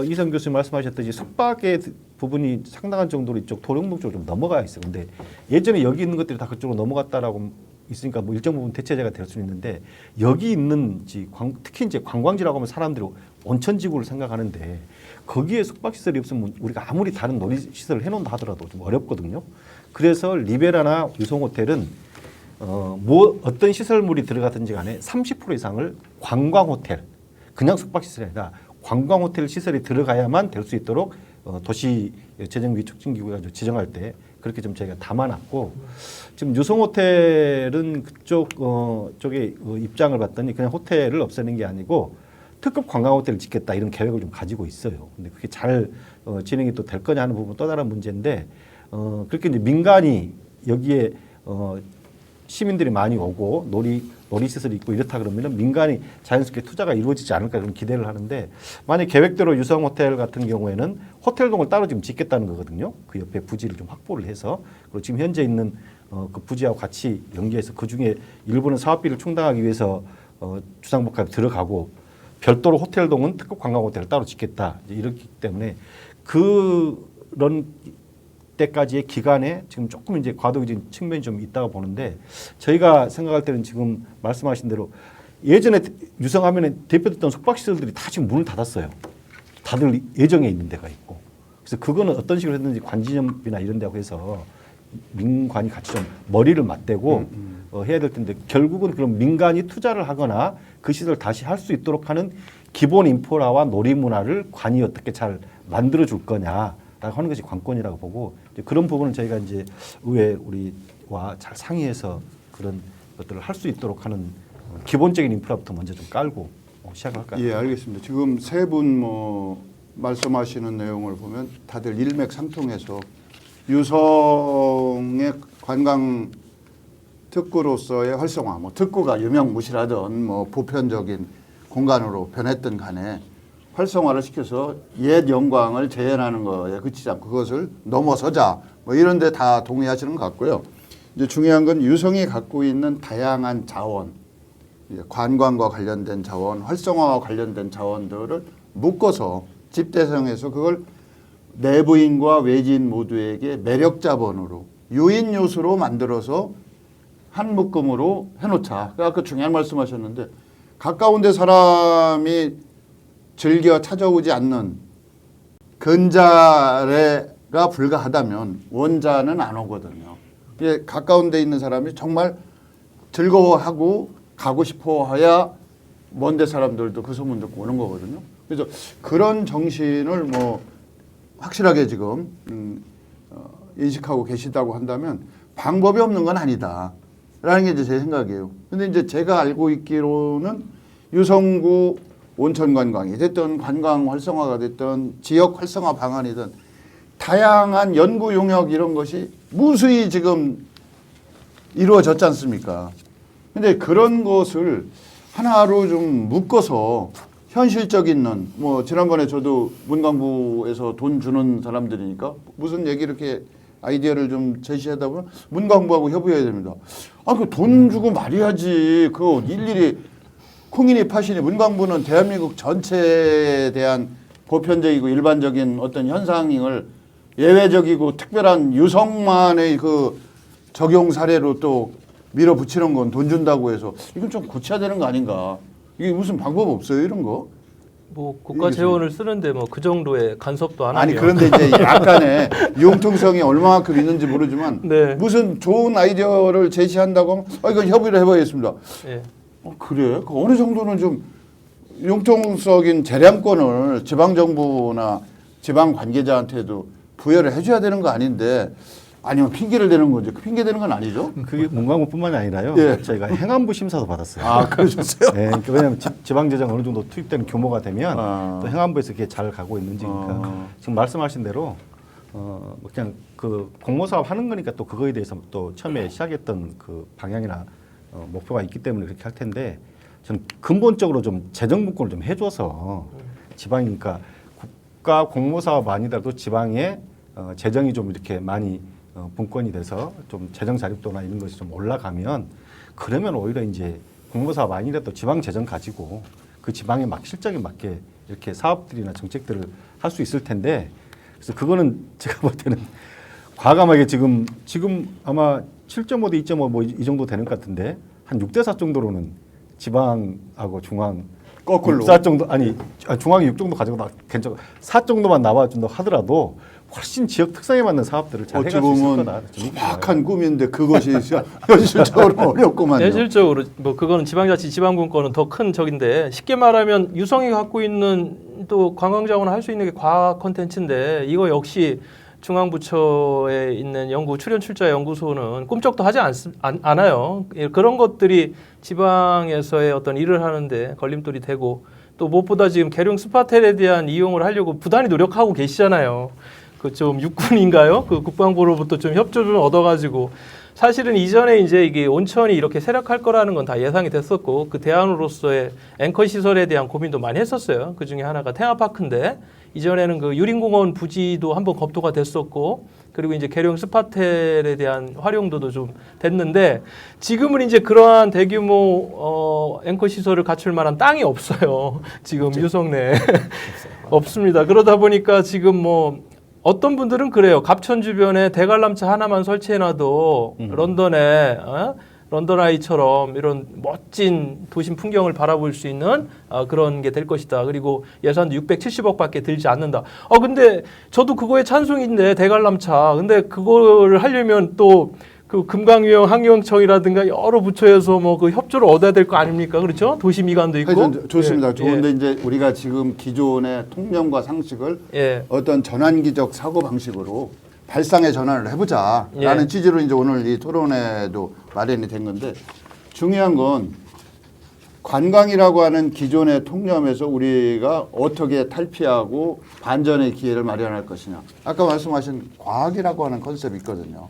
이성 교수님 말씀하셨듯이 숙박의 부분이 상당한 정도로 이쪽 도룡동 쪽으로 좀 넘어가 있어요. 근데 예전에 여기 있는 것들이 다 그쪽으로 넘어갔다라고 있으니까 뭐 일정 부분 대체제가 될 수 있는데 여기 있는 특히 이제 관광지라고 하면 사람들이 온천지구를 생각하는데 거기에 숙박시설이 없으면 우리가 아무리 다른 놀이시설을 해놓는다 하더라도 좀 어렵거든요. 그래서 리베라나 유성호텔은 어떤 시설물이 들어가든지 간에 30% 이상을 관광호텔, 그냥 숙박시설이 아니라 관광호텔 시설이 들어가야만 될 수 있도록 도시 재정비 촉진기구가 지정할 때 그렇게 좀 저희가 담아놨고 지금 유성호텔은 그쪽 쪽에 입장을 봤더니 그냥 호텔을 없애는 게 아니고 특급 관광호텔을 짓겠다 이런 계획을 좀 가지고 있어요. 근데 그게 잘 진행이 또 될 거냐 하는 부분은 또 다른 문제인데 그렇게 이제 민간이 여기에 시민들이 많이 오고 놀이시설이 있고 이렇다 그러면은 민간이 자연스럽게 투자가 이루어지지 않을까 그런 기대를 하는데 만약 계획대로 유성호텔 같은 경우에는 호텔동을 따로 지금 짓겠다는 거거든요. 그 옆에 부지를 좀 확보를 해서 그리고 지금 현재 있는 그 부지하고 같이 연계해서 그 중에 일부는 사업비를 충당하기 위해서 주상복합에 들어가고 별도로 호텔동은 특급 관광호텔을 따로 짓겠다 이렇기 때문에 그런 때까지의 기간에 지금 조금 이제 과도기적인 측면이 좀 있다고 보는데 저희가 생각할 때는 지금 말씀하신 대로 예전에 유성하면에 대표됐던 숙박시설들이 다 지금 문을 닫았어요. 다들 예정에 있는 데가 있고 그래서 그거는 어떤 식으로 했는지 관진협이나 이런 데하고 해서 민관이 같이 좀 머리를 맞대고 해야 될 텐데 결국은 그럼 민간이 투자를 하거나 그 시설을 다시 할 수 있도록 하는 기본 인프라와 놀이문화를 관이 어떻게 잘 만들어 줄 거냐 라고 하는 것이 관건이라고 보고 이제 그런 부분은 저희가 이제 의회 우리와 잘 상의해서 그런 것들을 할 수 있도록 하는 기본적인 인프라부터 먼저 좀 깔고 시작할까요? 예, 알겠습니다. 지금 세 분 말씀하시는 내용을 보면 다들 일맥상통해서 유성의 관광 특구로서의 활성화, 특구가 유명무실하던 보편적인 공간으로 변했던 간에 활성화를 시켜서 옛 영광을 재현하는 거에 그치지 않고 그것을 넘어서자 이런 데 다 동의하시는 것 같고요. 이제 중요한 건 유성이 갖고 있는 다양한 자원, 관광과 관련된 자원, 활성화와 관련된 자원들을 묶어서 집대성에서 그걸 내부인과 외지인 모두에게 매력 자본으로 유인 요소로 만들어서 한 묶음으로 해놓자. 아까 중요한 말씀하셨는데 가까운 데 사람이 즐겨 찾아오지 않는 근자래가 불가하다면 원자는 안 오거든요. 이게 가까운 데 있는 사람이 정말 즐거워하고 가고 싶어해야 먼데 사람들도 그 소문 듣고 오는 거거든요. 그래서 그런 정신을 확실하게 지금 인식하고 계시다고 한다면 방법이 없는 건 아니다. 라는 게 이제 제 생각이에요. 근데 이제 제가 알고 있기로는 유성구 온천 관광이 됐든 관광 활성화가 됐든 지역 활성화 방안이든 다양한 연구 용역 이런 것이 무수히 지금 이루어졌지 않습니까? 근데 그런 것을 하나로 좀 묶어서 현실적인 지난번에 저도 문광부에서 돈 주는 사람들이니까 무슨 얘기 이렇게 아이디어를 좀 제시하다 보면 문광부하고 협의해야 됩니다. 그 돈 주고 말해야지. 그거 일일이 콩이니 파시니 문광부는 대한민국 전체에 대한 보편적이고 일반적인 어떤 현상을 예외적이고 특별한 유성만의 그 적용 사례로 또 밀어붙이는 건 돈 준다고 해서 이건 좀 고쳐야 되는 거 아닌가. 이게 무슨 방법 없어요 이런 거? 뭐 국가 재원을 쓰는데 뭐 그 정도의 간섭도 안 아니 하면 그런데 이제 약간의 융통성이 얼마만큼 있는지 모르지만 네. 무슨 좋은 아이디어를 제시한다고 하면 이건 협의를 해봐야겠습니다. 예. 그래? 그 어느 정도는 좀 융통적인 재량권을 지방정부나 지방 관계자한테도 부여를 해줘야 되는 거 아닌데 아니면 핑계를 대는 건지 그 핑계 대는 건 아니죠? 그게 문광부뿐만이 아니라요. 예. 저희가 행안부 심사도 받았어요. 아 그러셨어요? 네, 그러니까 왜냐하면 지방재정 어느 정도 투입되는 규모가 되면 아. 또 행안부에서 그게 잘 가고 있는지 그러니까 지금 말씀하신 대로 뭐 그냥 그 공모사업 하는 거니까 또 그거에 대해서 또 처음에 시작했던 그 방향이나 목표가 있기 때문에 그렇게 할 텐데 저는 근본적으로 좀 재정 분권을 좀 해줘서 지방이니까 국가 공모사업 아니더라도 지방에 재정이 좀 이렇게 많이 분권이 돼서 좀 재정 자립도나 이런 것이 좀 올라가면 그러면 오히려 이제 공모사업 아니라도 지방 재정 가지고 그 지방의 막 실적에 맞게 이렇게 사업들이나 정책들을 할 수 있을 텐데 그래서 그거는 제가 볼 때는 과감하게 지금 아마 7.5 대 2.5 뭐 이 정도 되는 것 같은데 한 6대 4 정도로는 지방하고 중앙 거꾸로 4 정도 아니 중앙이 6 정도 가지고 괜찮고 4 정도만 나와준다 하더라도 훨씬 지역 특성에 맞는 사업들을 잘 어찌 해갈 수 있을 보면 거다. 정확한 꿈인데 그것이 현실적으로 어렵구만요. 현실적으로 뭐 그거는 지방자치 지방분권은 더 큰 적인데 쉽게 말하면 유성이 갖고 있는 또 관광자원을 할 수 있는 게 과학 콘텐츠인데 이거 역시 중앙부처에 있는 연구 출연 출자 연구소는 꿈쩍도 하지 않아요. 그런 것들이 지방에서의 어떤 일을 하는데 걸림돌이 되고 또 무엇보다 지금 계룡 스파텔에 대한 이용을 하려고 부단히 노력하고 계시잖아요. 그 좀 육군인가요? 그 국방부로부터 좀 협조를 얻어가지고 사실은 이전에 이제 이게 온천이 이렇게 쇠락할 거라는 건 다 예상이 됐었고 그 대안으로서의 앵커 시설에 대한 고민도 많이 했었어요. 그 중에 하나가 테마파크인데 이전에는 그 유림공원 부지도 한번 검토가 됐었고 그리고 이제 계룡 스파텔에 대한 활용도도 좀 됐는데 지금은 이제 그러한 대규모 앵커 시설을 갖출 만한 땅이 없어요. 지금 유성 내에 없습니다. 그러다 보니까 지금 뭐 어떤 분들은 그래요. 갑천 주변에 대관람차 하나만 설치해놔도 런던에 런던 아이처럼 이런 멋진 도심 풍경을 바라볼 수 있는 그런 게 될 것이다. 그리고 예산도 670억밖에 들지 않는다. 근데 저도 그거에 찬성인데 대관람차. 근데 그거를 하려면 또 그 금강위원 환경청이라든가 여러 부처에서 뭐 그 협조를 얻어야 될 거 아닙니까? 그렇죠? 도시 미관도 있고. 하여튼 좋습니다. 예, 좋은데 이제 우리가 지금 기존의 통념과 상식을 예. 어떤 전환기적 사고 방식으로 발상의 전환을 해보자라는 예. 취지로 이제 오늘 이 토론회도 마련이 된 건데 중요한 건 관광이라고 하는 기존의 통념에서 우리가 어떻게 탈피하고 반전의 기회를 마련할 것이냐. 아까 말씀하신 과학이라고 하는 컨셉이 있거든요.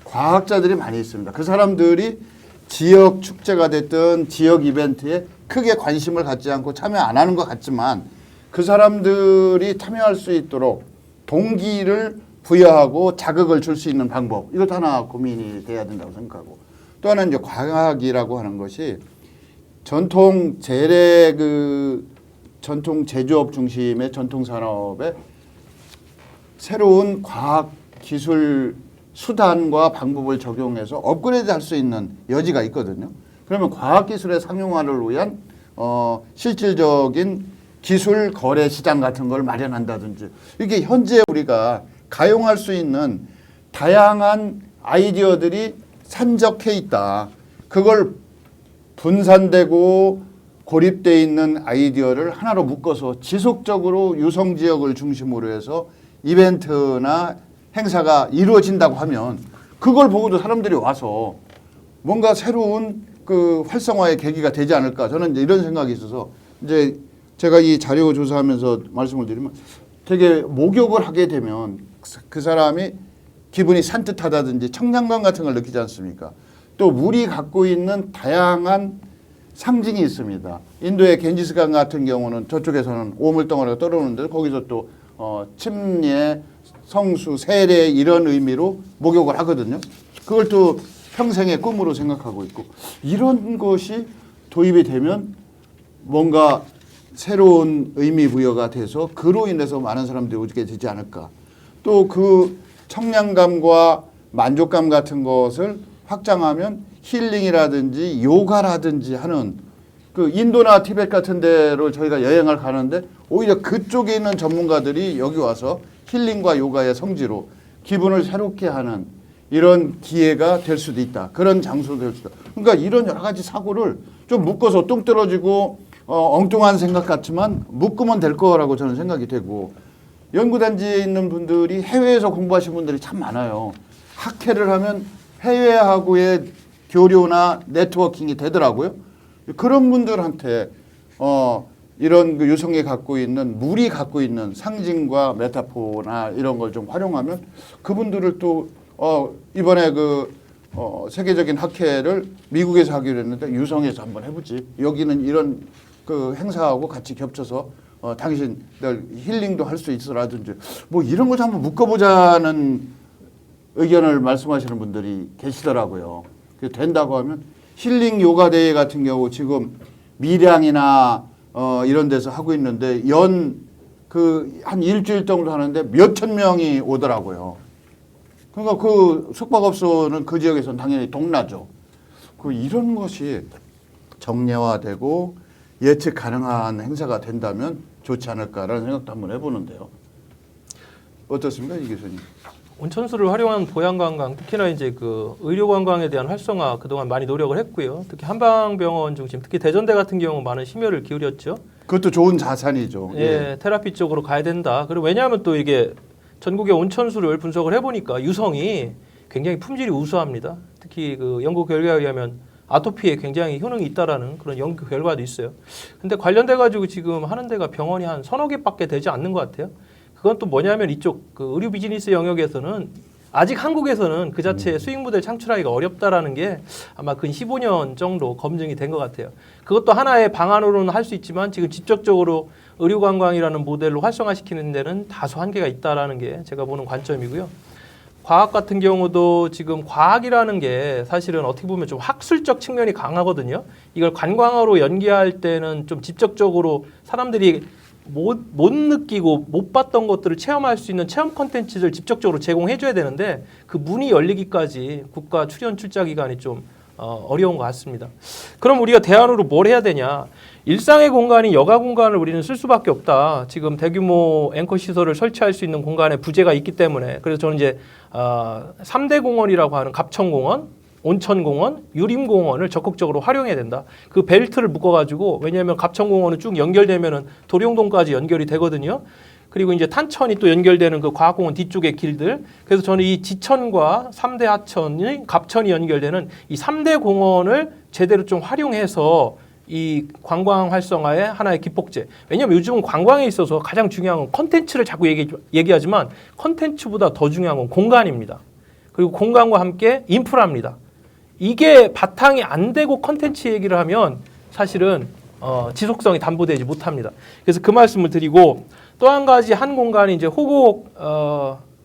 과학자들이 많이 있습니다. 그 사람들이 지역 축제가 됐든 지역 이벤트에 크게 관심을 갖지 않고 참여 안 하는 것 같지만 그 사람들이 참여할 수 있도록 동기를 부여하고 자극을 줄 수 있는 방법 이것도 하나 고민이 돼야 된다고 생각하고 또 하나는 이제 과학이라고 하는 것이 전통 재래 전통 제조업 중심의 전통 산업에 새로운 과학 기술 수단과 방법을 적용해서 업그레이드 할 수 있는 여지가 있거든요. 그러면 과학기술의 상용화를 위한 실질적인 기술 거래 시장 같은 걸 마련한다든지 이게 현재 우리가 가용할 수 있는 다양한 아이디어들이 산적해 있다. 그걸 분산되고 고립되어 있는 아이디어를 하나로 묶어서 지속적으로 유성 지역을 중심으로 해서 이벤트나 행사가 이루어진다고 하면 그걸 보고도 사람들이 와서 뭔가 새로운 그 활성화의 계기가 되지 않을까 저는 이제 이런 생각이 있어서 이제 제가 이 자료 조사하면서 말씀을 드리면 되게 목욕을 하게 되면 그 사람이 기분이 산뜻하다든지 청량감 같은 걸 느끼지 않습니까? 또 물이 갖고 있는 다양한 상징이 있습니다. 인도의 겐지스강 같은 경우는 저쪽에서는 오물덩어리가 떨어오는데 거기서 또 침례, 성수, 세례 이런 의미로 목욕을 하거든요. 그걸 또 평생의 꿈으로 생각하고 있고 이런 것이 도입이 되면 뭔가 새로운 의미 부여가 돼서 그로 인해서 많은 사람들이 오게 되지 않을까. 또 그 청량감과 만족감 같은 것을 확장하면 힐링이라든지 요가라든지 하는 그 인도나 티벳 같은 데를 저희가 여행을 가는데 오히려 그쪽에 있는 전문가들이 여기 와서 힐링과 요가의 성지로 기분을 새롭게 하는 이런 기회가 될 수도 있다. 그런 장소도 될 수도 있다. 그러니까 이런 여러 가지 사고를 좀 묶어서 뚱 떨어지고 엉뚱한 생각 같지만 묶으면 될 거라고 저는 생각이 되고 연구단지에 있는 분들이 해외에서 공부하신 분들이 참 많아요. 학회를 하면 해외하고의 교류나 네트워킹이 되더라고요. 그런 분들한테 이런 그 유성이 갖고 있는 물이 갖고 있는 상징과 메타포나 이런 걸 좀 활용하면 그분들을 또 이번에 그 세계적인 학회를 미국에서 하기로 했는데 유성에서 한번 해보지. 여기는 이런 그 행사하고 같이 겹쳐서 당신들 힐링도 할 수 있어라든지 뭐 이런 걸 좀 한번 묶어보자는 의견을 말씀하시는 분들이 계시더라고요. 된다고 하면 힐링 요가 대회 같은 경우 지금 밀양이나 이런 데서 하고 있는데 한 일주일 정도 하는데 몇천 명이 오더라고요. 그러니까 그 숙박업소는 그 지역에서는 당연히 동나죠. 이런 것이 정례화되고 예측 가능한 행사가 된다면 좋지 않을까라는 생각도 한번 해보는데요. 어떻습니까, 이 교수님? 온천수를 활용한 보양관광, 특히나 이제 그 의료관광에 대한 활성화 그동안 많이 노력을 했고요. 특히 한방병원 중심, 특히 대전대 같은 경우 많은 심혈을 기울였죠. 그것도 좋은 자산이죠. 예, 테라피 쪽으로 가야 된다. 그리고 왜냐하면 또 이게 전국의 온천수를 분석을 해보니까 유성이 굉장히 품질이 우수합니다. 특히 그 연구 결과에 의하면 아토피에 굉장히 효능이 있다라는 그런 연구 결과도 있어요. 근데 관련돼 가지고 지금 하는 데가 병원이 한 서너 개밖에 되지 않는 것 같아요. 그건 또 뭐냐면 이쪽 그 의료 비즈니스 영역에서는 아직 한국에서는 그 자체의 수익 모델 창출하기가 어렵다라는 게 아마 근 15년 정도 검증이 된 것 같아요. 그것도 하나의 방안으로는 할 수 있지만 지금 직접적으로 의료관광이라는 모델로 활성화시키는 데는 다소 한계가 있다라는 게 제가 보는 관점이고요. 과학 같은 경우도 지금 과학이라는 게 사실은 어떻게 보면 좀 학술적 측면이 강하거든요. 이걸 관광어로 연계할 때는 좀 직접적으로 사람들이 못 느끼고 못 봤던 것들을 체험할 수 있는 체험 콘텐츠를 직접적으로 제공해 줘야 되는데 그 문이 열리기까지 국가 출연 출자 기간이 좀 어려운 것 같습니다. 그럼 우리가 대안으로 뭘 해야 되냐? 일상의 공간이 여가 공간을 우리는 쓸 수밖에 없다. 지금 대규모 앵커 시설을 설치할 수 있는 공간에 부재가 있기 때문에 그래서 저는 이제 3대 공원이라고 하는 갑천공원, 온천공원, 유림공원을 적극적으로 활용해야 된다. 그 벨트를 묶어가지고 왜냐하면 갑천공원은 쭉 연결되면은 도룡동까지 연결이 되거든요. 그리고 이제 탄천이 또 연결되는 그 과학공원 뒤쪽의 길들. 그래서 저는 이 지천과 3대 하천이 갑천이 연결되는 이 3대 공원을 제대로 좀 활용해서 이 관광 활성화의 하나의 기폭제. 왜냐하면 요즘은 관광에 있어서 가장 중요한 건 컨텐츠를 자꾸 얘기하지만 컨텐츠보다 더 중요한 건 공간입니다. 그리고 공간과 함께 인프라입니다. 이게 바탕이 안 되고 컨텐츠 얘기를 하면 사실은 지속성이 담보되지 못합니다. 그래서 그 말씀을 드리고 또 한 가지 한 공간이 이제 호곡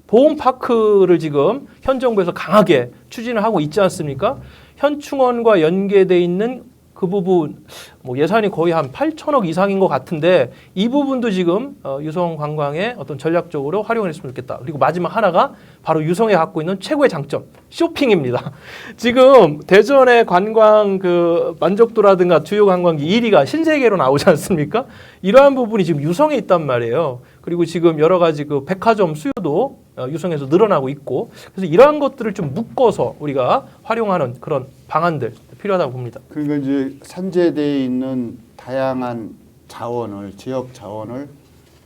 보험파크를 지금 현 정부에서 강하게 추진을 하고 있지 않습니까? 현충원과 연계돼 있는 그 부분 뭐 예산이 거의 한 8천억 이상인 것 같은데 이 부분도 지금 유성 관광에 어떤 전략적으로 활용을 했으면 좋겠다. 그리고 마지막 하나가 바로 유성에 갖고 있는 최고의 장점 쇼핑입니다. 지금 대전의 관광 그 만족도라든가 주요 관광지 1위가 신세계로 나오지 않습니까? 이러한 부분이 지금 유성에 있단 말이에요. 그리고 지금 여러 가지 그 백화점 수요도 유성에서 늘어나고 있고 그래서 이러한 것들을 좀 묶어서 우리가 활용하는 그런 방안들 필요하다고 봅니다. 그러니까 이제 산재대에 있는 다양한 자원을 지역 자원을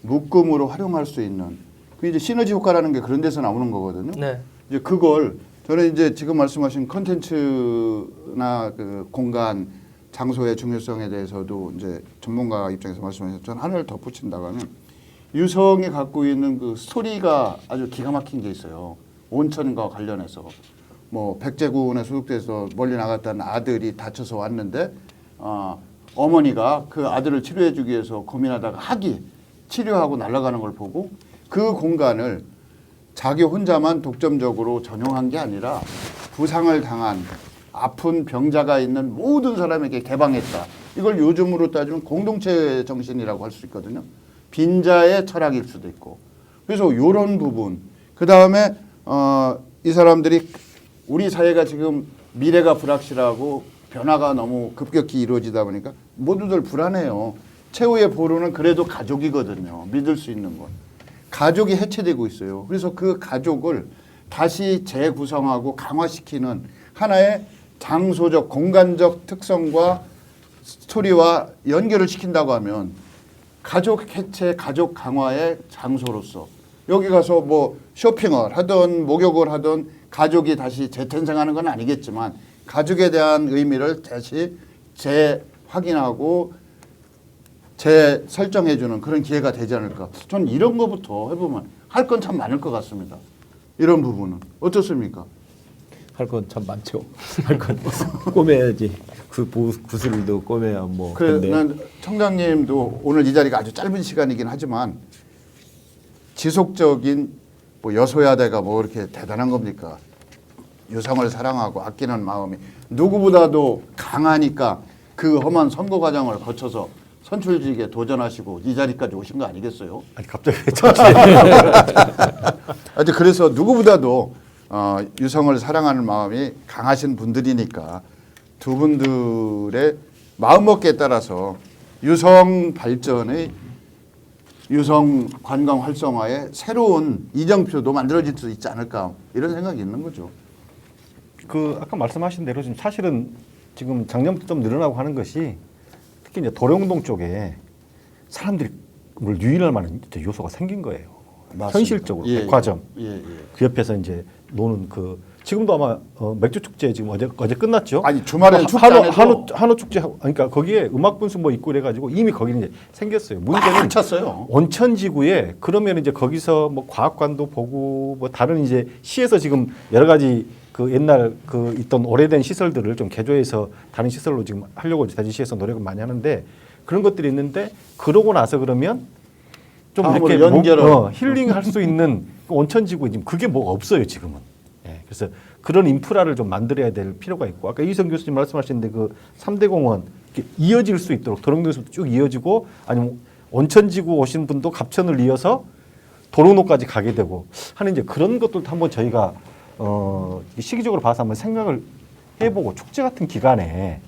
묶음으로 활용할 수 있는 그 이제 시너지 효과라는 게 그런 데서 나오는 거거든요. 네. 이제 그걸 저는 이제 지금 말씀하신 컨텐츠나 그 공간 장소의 중요성에 대해서도 이제 전문가 입장에서 말씀하셨잖아요. 하나를 덧붙인다고 하면 유성이 갖고 있는 그 스토리가 아주 기가 막힌 게 있어요. 온천과 관련해서. 뭐 백제군에 소속돼서 멀리 나갔다는 아들이 다쳐서 왔는데 어머니가 그 아들을 치료해주기 위해서 고민하다가 학이 치료하고 날아가는 걸 보고 그 공간을 자기 혼자만 독점적으로 전용한 게 아니라 부상을 당한 아픈 병자가 있는 모든 사람에게 개방했다. 이걸 요즘으로 따지면 공동체 정신이라고 할 수 있거든요. 빈자의 철학일 수도 있고. 그래서 이런 부분. 그 다음에 이 사람들이 우리 사회가 지금 미래가 불확실하고 변화가 너무 급격히 이루어지다 보니까 모두들 불안해요. 최후의 보루는 그래도 가족이거든요. 믿을 수 있는 건. 가족이 해체되고 있어요. 그래서 그 가족을 다시 재구성하고 강화시키는 하나의 장소적, 공간적 특성과 스토리와 연결을 시킨다고 하면 가족 해체, 가족 강화의 장소로서 여기 가서 뭐 쇼핑을 하든 목욕을 하든 가족이 다시 재탄생하는 건 아니겠지만 가족에 대한 의미를 다시 재확인하고 재설정해주는 그런 기회가 되지 않을까. 전 이런 거부터 해보면 할 건 참 많을 것 같습니다. 이런 부분은 어떻습니까? 할 건 참 많죠. 할 건 꼬매야지. 그 구슬도 꼬매야 뭐. 그래, 근데 난 청장님도 오늘 이 자리가 아주 짧은 시간이긴 하지만 지속적인 뭐 여소야대가 뭐 이렇게 대단한 겁니까? 유성을 사랑하고 아끼는 마음이 누구보다도 강하니까 그 험한 선거 과정을 거쳐서 선출직에 도전하시고 이 자리까지 오신 거 아니겠어요? 아니 갑자기 하여튼 그래서 누구보다도 유성을 사랑하는 마음이 강하신 분들이니까 두 분들의 마음먹기에 따라서 유성 발전의 유성 관광 활성화의 새로운 이정표도 만들어질 수 있지 않을까 이런 생각이 있는 거죠. 그 아까 말씀하신 대로 지금 사실은 지금 작년부터 좀 늘어나고 하는 것이 특히 이제 도룡동 쪽에 사람들이 유인할 만한 요소가 생긴 거예요. 맞습니다. 현실적으로 예, 백화점 예. 그 옆에서 이제 노는 그 지금도 아마 맥주 축제 지금 어제 끝났죠? 아니 주말에는 축제 안 해도 한우 축제 그러니까 거기에 음악 분수 뭐 있고 그래가지고 이미 거기는 이제 생겼어요. 꽉 문제는 찼어요. 온천 지구에 그러면 이제 거기서 뭐 과학관도 보고 뭐 다른 이제 시에서 지금 여러 가지 그 옛날 그 있던 오래된 시설들을 좀 개조해서 다른 시설로 지금 하려고 대전시에서 노력을 많이 하는데 그런 것들이 있는데 그러고 나서 그러면 좀 이렇게 힐링할 수 있는 온천 지구 지금 그게 뭐가 없어요 지금은. 예, 그래서 그런 인프라를 좀 만들어야 될 필요가 있고 아까 이성 교수님 말씀하셨는데 그 3대 공원 이렇게 이어질 수 있도록 도롱동에서 쭉 이어지고 아니면 온천 지구 오신 분도 갑천을 이어서 도롱동까지 가게 되고 하는 이제 그런 것들도 한번 저희가 시기적으로 봐서 한번 생각을 해보고 축제 같은 기간에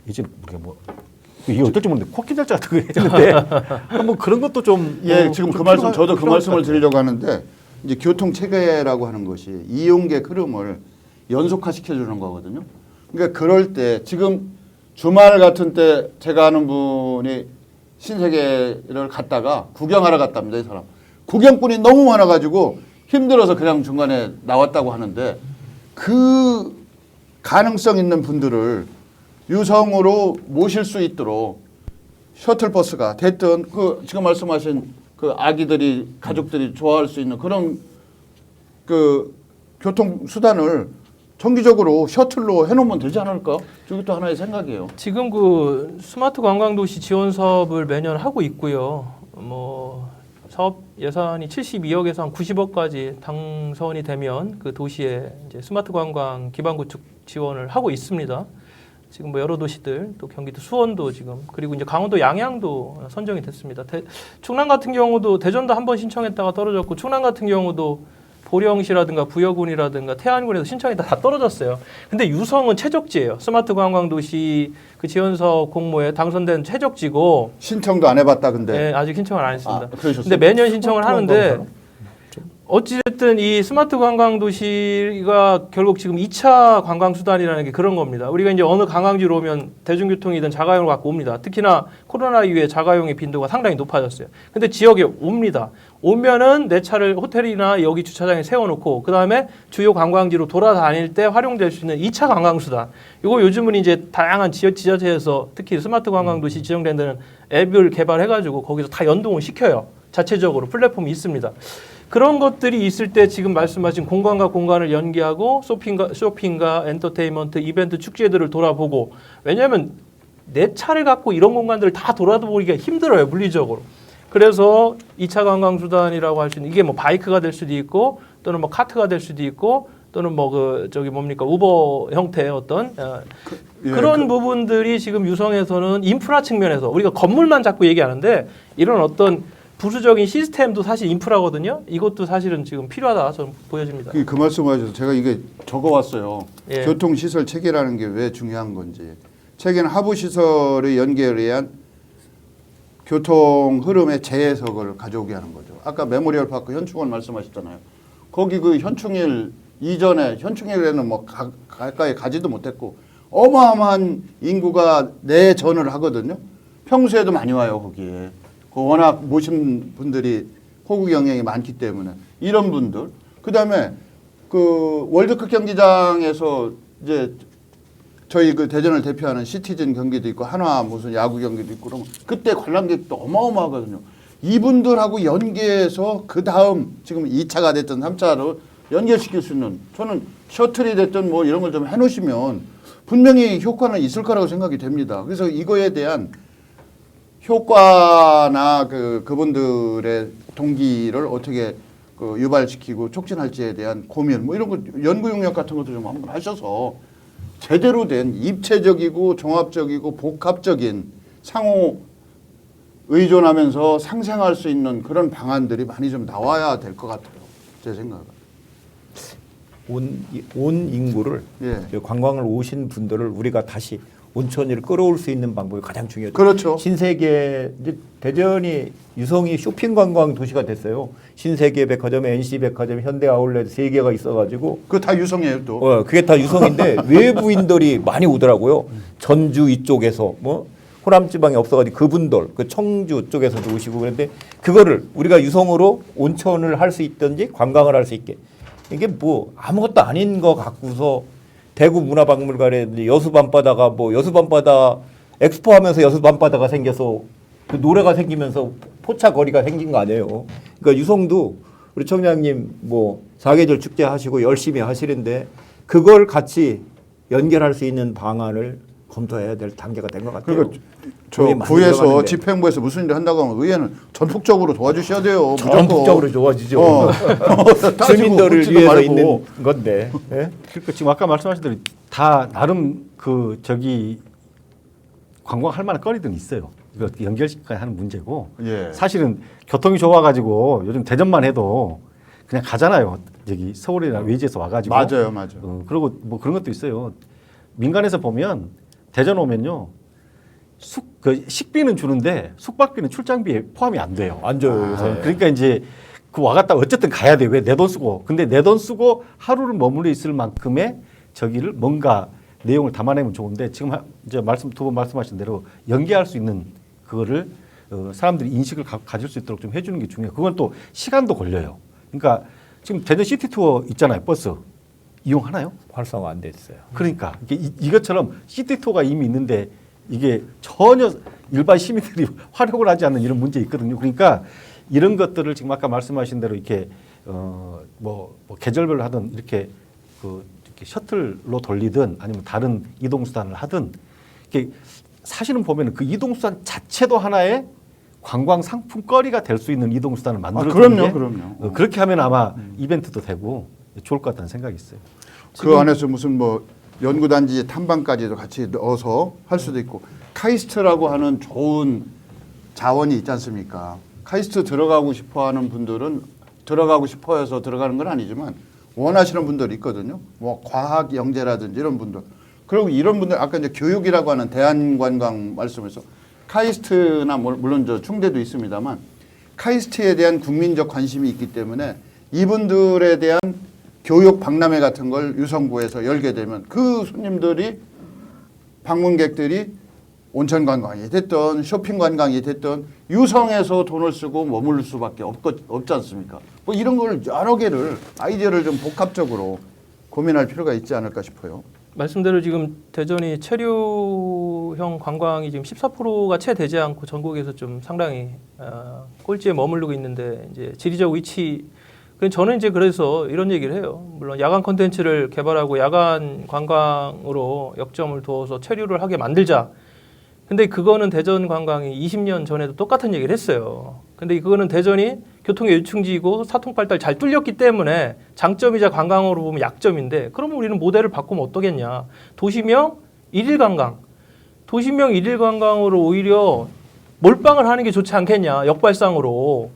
이제 우리가 뭐 이게 어떨지 모르는데 코끼리 달자 같은 거 했는데 한번 그런 것도 좀 지금 그 말씀 저도 그 말씀을 드리려고 하는데 이제 교통 체계라고 하는 것이 이용객 흐름을 연속화시켜 주는 거거든요. 그러니까 그럴 때 지금 주말 같은 때 제가 아는 분이 신세계를 갔다가 구경하러 갔답니다. 이 사람 구경꾼이 너무 많아가지고 힘들어서 그냥 중간에 나왔다고 하는데 그 가능성 있는 분들을 유성으로 모실 수 있도록 셔틀버스가 됐든 그 지금 말씀하신 그 아기들이 가족들이 좋아할 수 있는 그런 그 교통 수단을 정기적으로 셔틀로 해놓으면 되지 않을까? 저것도 하나의 생각이에요. 지금 그 스마트 관광도시 지원 사업을 매년 하고 있고요. 뭐 사업 예산이 72억에서 한 90억까지 당선이 되면 그 도시에 이제 스마트 관광 기반 구축 지원을 하고 있습니다. 지금 뭐 여러 도시들 또 경기도 수원도 지금 그리고 이제 강원도 양양도 선정이 됐습니다. 충남 같은 경우도 대전도 한번 신청했다가 떨어졌고 충남 같은 경우도 보령시라든가 부여군이라든가 태안군에서 신청했다 다 떨어졌어요. 근데 유성은 최적지예요. 스마트 관광 도시 그 지원서 공모에 당선된 최적지고 신청도 안 해봤다 근데. 네, 아직 신청을 안 했습니다. 그러셨어요? 근데 매년 신청을 하는데 어찌됐든 이 스마트 관광 도시가 결국 지금 2차 관광 수단이라는 게 그런 겁니다. 우리가 이제 어느 관광지로 오면 대중교통이든 자가용을 갖고 옵니다. 특히나 코로나 이후에 자가용의 빈도가 상당히 높아졌어요. 근데 지역에 옵니다. 오면은 내 차를 호텔이나 여기 주차장에 세워놓고 그 다음에 주요 관광지로 돌아다닐 때 활용될 수 있는 2차 관광 수단. 이거 요즘은 이제 다양한 지자체에서 특히 스마트 관광 도시 지정된 데는 앱을 개발해가지고 거기서 다 연동을 시켜요. 자체적으로 플랫폼이 있습니다. 그런 것들이 있을 때 지금 말씀하신 공간과 공간을 연계하고 쇼핑과 엔터테인먼트, 이벤트, 축제들을 돌아보고 왜냐하면 내 차를 갖고 이런 공간들을 다 돌아보기가 힘들어요. 물리적으로. 그래서 2차 관광수단이라고 할 수 있는 이게 뭐 바이크가 될 수도 있고 또는 뭐 카트가 될 수도 있고 또는 뭐 그 저기 뭡니까 우버 형태의 어떤 그런 부분들이 지금 유성에서는 인프라 측면에서 우리가 건물만 자꾸 얘기하는데 이런 어떤 부수적인 시스템도 사실 인프라거든요. 이것도 사실은 지금 필요하다 저는 보여집니다. 그 말씀하셔서 제가 이게 적어왔어요. 예. 교통시설 체계라는 게 왜 중요한 건지. 체계는 하부 시설의 연결에 의한 교통 흐름의 재해석을 가져오게 하는 거죠. 아까 메모리얼 파크 현충원 말씀하셨잖아요. 거기 그 현충일 이전에 현충일에는 뭐 가까이 가지도 못했고 어마어마한 인구가 내전을 하거든요. 평소에도 많이 와요 거기에. 그 워낙 모신 분들이 호구 경영이 많기 때문에 이런 분들. 그다음에 그 월드컵 경기장에서 이제 저희 그 대전을 대표하는 시티즌 경기도 있고 한화 무슨 야구 경기도 있고 그러면 그때 관람객도 어마어마하거든요. 이분들하고 연계해서 그 다음 지금 2차가 됐든 3차로 연결시킬 수 있는 저는 셔틀이 됐든 뭐 이런 걸 좀 해놓으시면 분명히 효과는 있을 거라고 생각이 됩니다. 그래서 이거에 대한 효과나 그분들의 동기를 어떻게 그 유발시키고 촉진할지에 대한 고민 뭐 이런 거 연구 용역 같은 것도 좀 한번 하셔서 제대로 된 입체적이고 종합적이고 복합적인 상호 의존하면서 상생할 수 있는 그런 방안들이 많이 좀 나와야 될 것 같아요. 제 생각은. 온 인구를 예. 관광을 오신 분들을 우리가 다시 온천을 끌어올 수 있는 방법이 가장 중요하죠. 그렇죠. 신세계 이제 대전이 유성이 쇼핑 관광 도시가 됐어요. 신세계 백화점에 NC 백화점, 현대 아울렛 세 개가 있어가지고 그거 다 유성이에요 또. 그게 다 유성인데 외부인들이 많이 오더라고요. 전주 이쪽에서 뭐 호남 지방에 없어가지고 그분들 그 청주 쪽에서도 오시고 그런데 그거를 우리가 유성으로 온천을 할 수 있든지 관광을 할 수 있게 이게 뭐 아무것도 아닌 거 갖고서 대구 문화박물관에 여수 밤바다가 뭐 여수 밤바다 엑스포 하면서 여수 밤바다가 생겨서 그 노래가 생기면서 포차 거리가 생긴 거 아니에요. 그러니까 유성도 우리 청장님 뭐 사계절 축제 하시고 열심히 하시는데 그걸 같이 연결할 수 있는 방안을 검토해야 될 단계가 된 것 같아요. 그러니까 저 돈이 많이 구에서 들어가는데. 집행부에서 무슨 일을 한다고 하면 의회는 전폭적으로 도와주셔야 돼요. 전폭적으로 좋아지죠. 따지고 주민들을 묻지도 위해서 말고. 있는 건데. 예? 그러니까 지금 아까 말씀하신 대로 다 나름 관광할 만한 거리들은 있어요. 이거 연결시켜야 하는 문제고 예. 사실은 교통이 좋아가지고 요즘 대전만 해도 그냥 가잖아요. 여기 서울이나 외지에서 와가지고. 맞아요. 그리고 뭐 그런 것도 있어요. 민간에서 보면 대전 오면요. 식비는 주는데 숙박비는 출장비에 포함이 안 돼요. 안 줘요. 요새. 그러니까 이제 그 와갔다 어쨌든 가야 돼. 왜 내 돈 쓰고. 근데 내 돈 쓰고 하루를 머물러 있을 만큼의 저기를 뭔가 내용을 담아내면 좋은데 지금 이제 두 번 말씀하신 대로 연계할 수 있는 그거를 사람들이 인식을 가질 수 있도록 좀 해주는 게 중요해요. 그건 또 시간도 걸려요. 그러니까 지금 대전 시티 투어 있잖아요. 버스. 이용하나요? 활성화 안 됐어요. 그러니까 이것처럼 시티 투어가 이미 있는데 이게 전혀 일반 시민들이 활용을 하지 않는 이런 문제 있거든요. 그러니까 이런 것들을 지금 아까 말씀하신 대로 이렇게 뭐 계절별로 하든 이렇게 이렇게 셔틀로 돌리든 아니면 다른 이동 수단을 하든 이게 사실은 보면 그 이동 수단 자체도 하나의 관광 상품거리가 될 수 있는 이동 수단을 만들어주는 게 그럼요. 그렇게 하면 아마 이벤트도 되고 좋을 것 같다는 생각이 있어요. 그 안에서 무슨 뭐 연구단지 탐방까지도 같이 넣어서 할 수도 있고 카이스트라고 하는 좋은 자원이 있지 않습니까? 카이스트 들어가고 싶어하는 분들은 들어가고 싶어해서 들어가는 건 아니지만 원하시는 분들이 있거든요. 뭐 과학 영재라든지 이런 분들. 그리고 이런 분들 아까 이제 교육이라고 하는 대한관광 말씀에서 카이스트나 물론 저 충대도 있습니다만 카이스트에 대한 국민적 관심이 있기 때문에 이분들에 대한 교육 박람회 같은 걸 유성구에서 열게 되면 그 손님들이 방문객들이 온천 관광이 됐든 쇼핑 관광이 됐든 유성에서 돈을 쓰고 머물 수밖에 없지 않습니까? 뭐 이런 걸 여러 개를 아이디어를 좀 복합적으로 고민할 필요가 있지 않을까 싶어요. 말씀대로 지금 대전이 체류형 관광이 지금 14%가 채 되지 않고 전국에서 좀 상당히 꼴찌에 머무르고 있는데 이제 지리적 위치 저는 이제 그래서 이런 얘기를 해요. 물론 야간 콘텐츠를 개발하고 야간 관광으로 역점을 두어서 체류를 하게 만들자. 근데 그거는 대전 관광이 20년 전에도 똑같은 얘기를 했어요. 근데 그거는 대전이 교통의 요충지이고 사통팔달 잘 뚫렸기 때문에 장점이자 관광으로 보면 약점인데 그러면 우리는 모델을 바꾸면 어떠겠냐. 도시명 1일 관광. 도시명 1일 관광으로 오히려 몰빵을 하는 게 좋지 않겠냐, 역발상으로.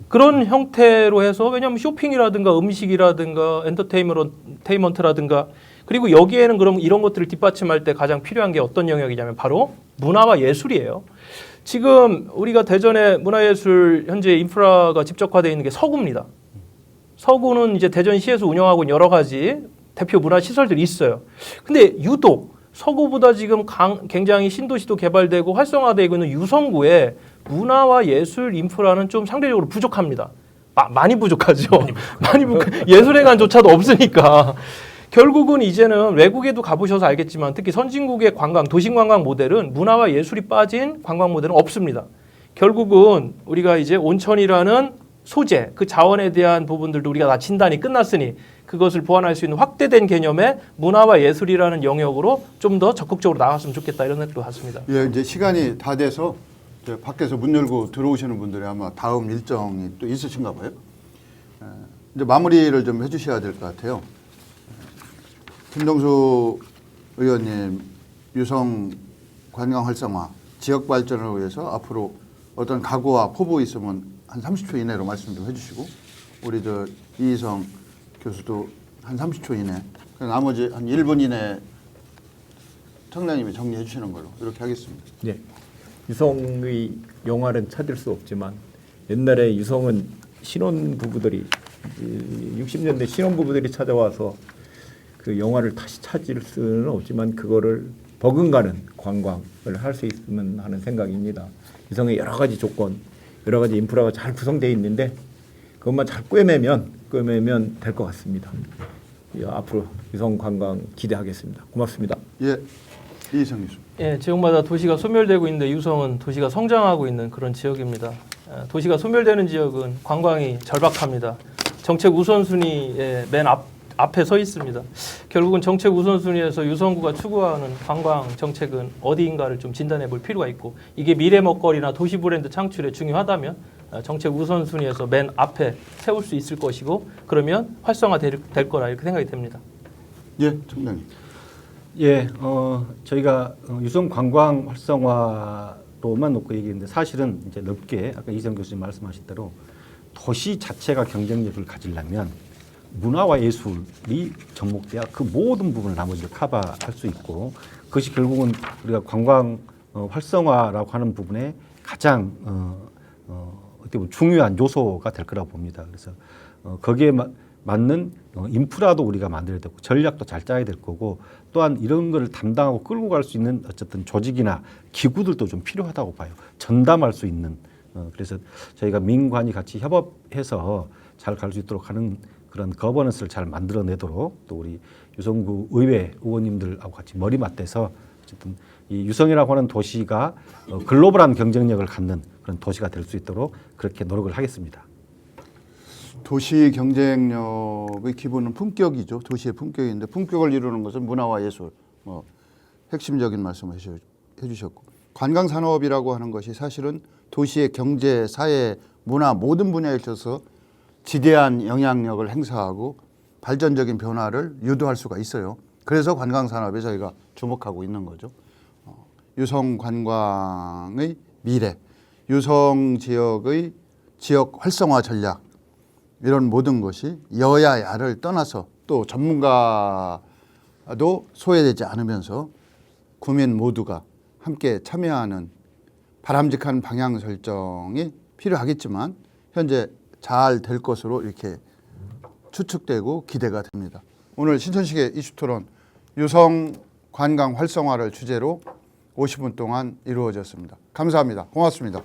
그런 형태로 해서, 왜냐하면 쇼핑이라든가 음식이라든가 엔터테인먼트라든가, 그리고 여기에는 그럼 이런 것들을 뒷받침할 때 가장 필요한 게 어떤 영역이냐면 바로 문화와 예술이에요. 지금 우리가 대전의 문화예술 현재 인프라가 집적화되어 있는 게 서구입니다. 서구는 이제 대전시에서 운영하고 있는 여러 가지 대표 문화시설들이 있어요. 근데 유독 서구보다 지금 굉장히 신도시도 개발되고 활성화되고 있는 유성구에 문화와 예술 인프라는 좀 상대적으로 부족합니다. 많이 부족하죠. 예술회관조차도 없으니까. 결국은 이제는 외국에도 가보셔서 알겠지만 특히 선진국의 도심관광 모델은 문화와 예술이 빠진 관광 모델은 없습니다. 결국은 우리가 이제 온천이라는 소재, 그 자원에 대한 부분들도 우리가 다 진단이 끝났으니 그것을 보완할 수 있는 확대된 개념의 문화와 예술이라는 영역으로 좀 더 적극적으로 나갔으면 좋겠다 이런 생각도 같습니다. 예, 이제 시간이 다 돼서 이제 밖에서 문 열고 들어오시는 분들이 아마 다음 일정이 또 있으신가 봐요. 이제 마무리를 좀 해주셔야 될 것 같아요. 김동수 의원님, 유성 관광 활성화, 지역 발전을 위해서 앞으로 어떤 각오와 포부 있으면 한 30초 이내로 말씀 좀 해주시고, 우리 저 이희성 교수도 한 30초 이내, 나머지 한 1분 이내 청장님이 정리해 주시는 걸로 이렇게 하겠습니다. 네. 유성의 영화는 찾을 수 없지만 옛날에 유성은 신혼부부들이 60년대 신혼부부들이 찾아와서 그 영화를 다시 찾을 수는 없지만 그거를 버금가는 관광을 할 수 있으면 하는 생각입니다. 유성의 여러 가지 조건, 여러 가지 인프라가 잘 구성되어 있는데 그것만 잘 꿰매면 될 것 같습니다. 앞으로 유성 관광 기대하겠습니다. 고맙습니다. 예, 이희성 교수. 예, 지역마다 도시가 소멸되고 있는데 유성은 도시가 성장하고 있는 그런 지역입니다. 도시가 소멸되는 지역은 관광이 절박합니다. 정책 우선순위의 맨 앞에 서 있습니다. 결국은 정책 우선순위에서 유성구가 추구하는 관광 정책은 어디인가를 좀 진단해 볼 필요가 있고, 이게 미래 먹거리나 도시 브랜드 창출에 중요하다면 정책 우선순위에서 맨 앞에 세울 수 있을 것이고, 그러면 활성화될 거라 이렇게 생각이 됩니다. 예, 청장님. 예, 저희가 유성 관광 활성화로만 놓고 얘기했는데 사실은 이제 넓게 아까 이성 교수님 말씀하신 대로 도시 자체가 경쟁력을 가지려면 문화와 예술이 접목돼야 그 모든 부분을 나머지를 커버할 수 있고, 그것이 결국은 우리가 관광 활성화라고 하는 부분에 가장 어떻게 보면 중요한 요소가 될 거라고 봅니다. 그래서 거기에 맞는 인프라도 우리가 만들어야 되고 전략도 잘 짜야 될 거고, 또한 이런 거를 담당하고 끌고 갈 수 있는 어쨌든 조직이나 기구들도 좀 필요하다고 봐요. 전담할 수 있는. 그래서 저희가 민관이 같이 협업해서 잘 갈 수 있도록 하는 그런 거버넌스를 잘 만들어내도록, 또 우리 유성구 의회 의원님들하고 같이 머리 맞대서 어쨌든 이 유성이라고 하는 도시가 글로벌한 경쟁력을 갖는 그런 도시가 될 수 있도록 그렇게 노력을 하겠습니다. 도시 경쟁력의 기본은 품격이죠. 도시의 품격인데 품격을 이루는 것은 문화와 예술. 핵심적인 말씀을 해주셨고, 관광 산업이라고 하는 것이 사실은 도시의 경제, 사회, 문화 모든 분야에 있어서 지대한 영향력을 행사하고 발전적인 변화를 유도할 수가 있어요. 그래서 관광 산업에 저희가 주목하고 있는 거죠. 유성 관광의 미래, 유성 지역의 지역 활성화 전략, 이런 모든 것이 여야 야를 떠나서 또 전문가도 소외되지 않으면서 국민 모두가 함께 참여하는 바람직한 방향 설정이 필요하겠지만 현재 잘 될 것으로 이렇게 추측되고 기대가 됩니다. 오늘 신천식의 이슈토론 유성 관광 활성화를 주제로 50분 동안 이루어졌습니다. 감사합니다. 고맙습니다.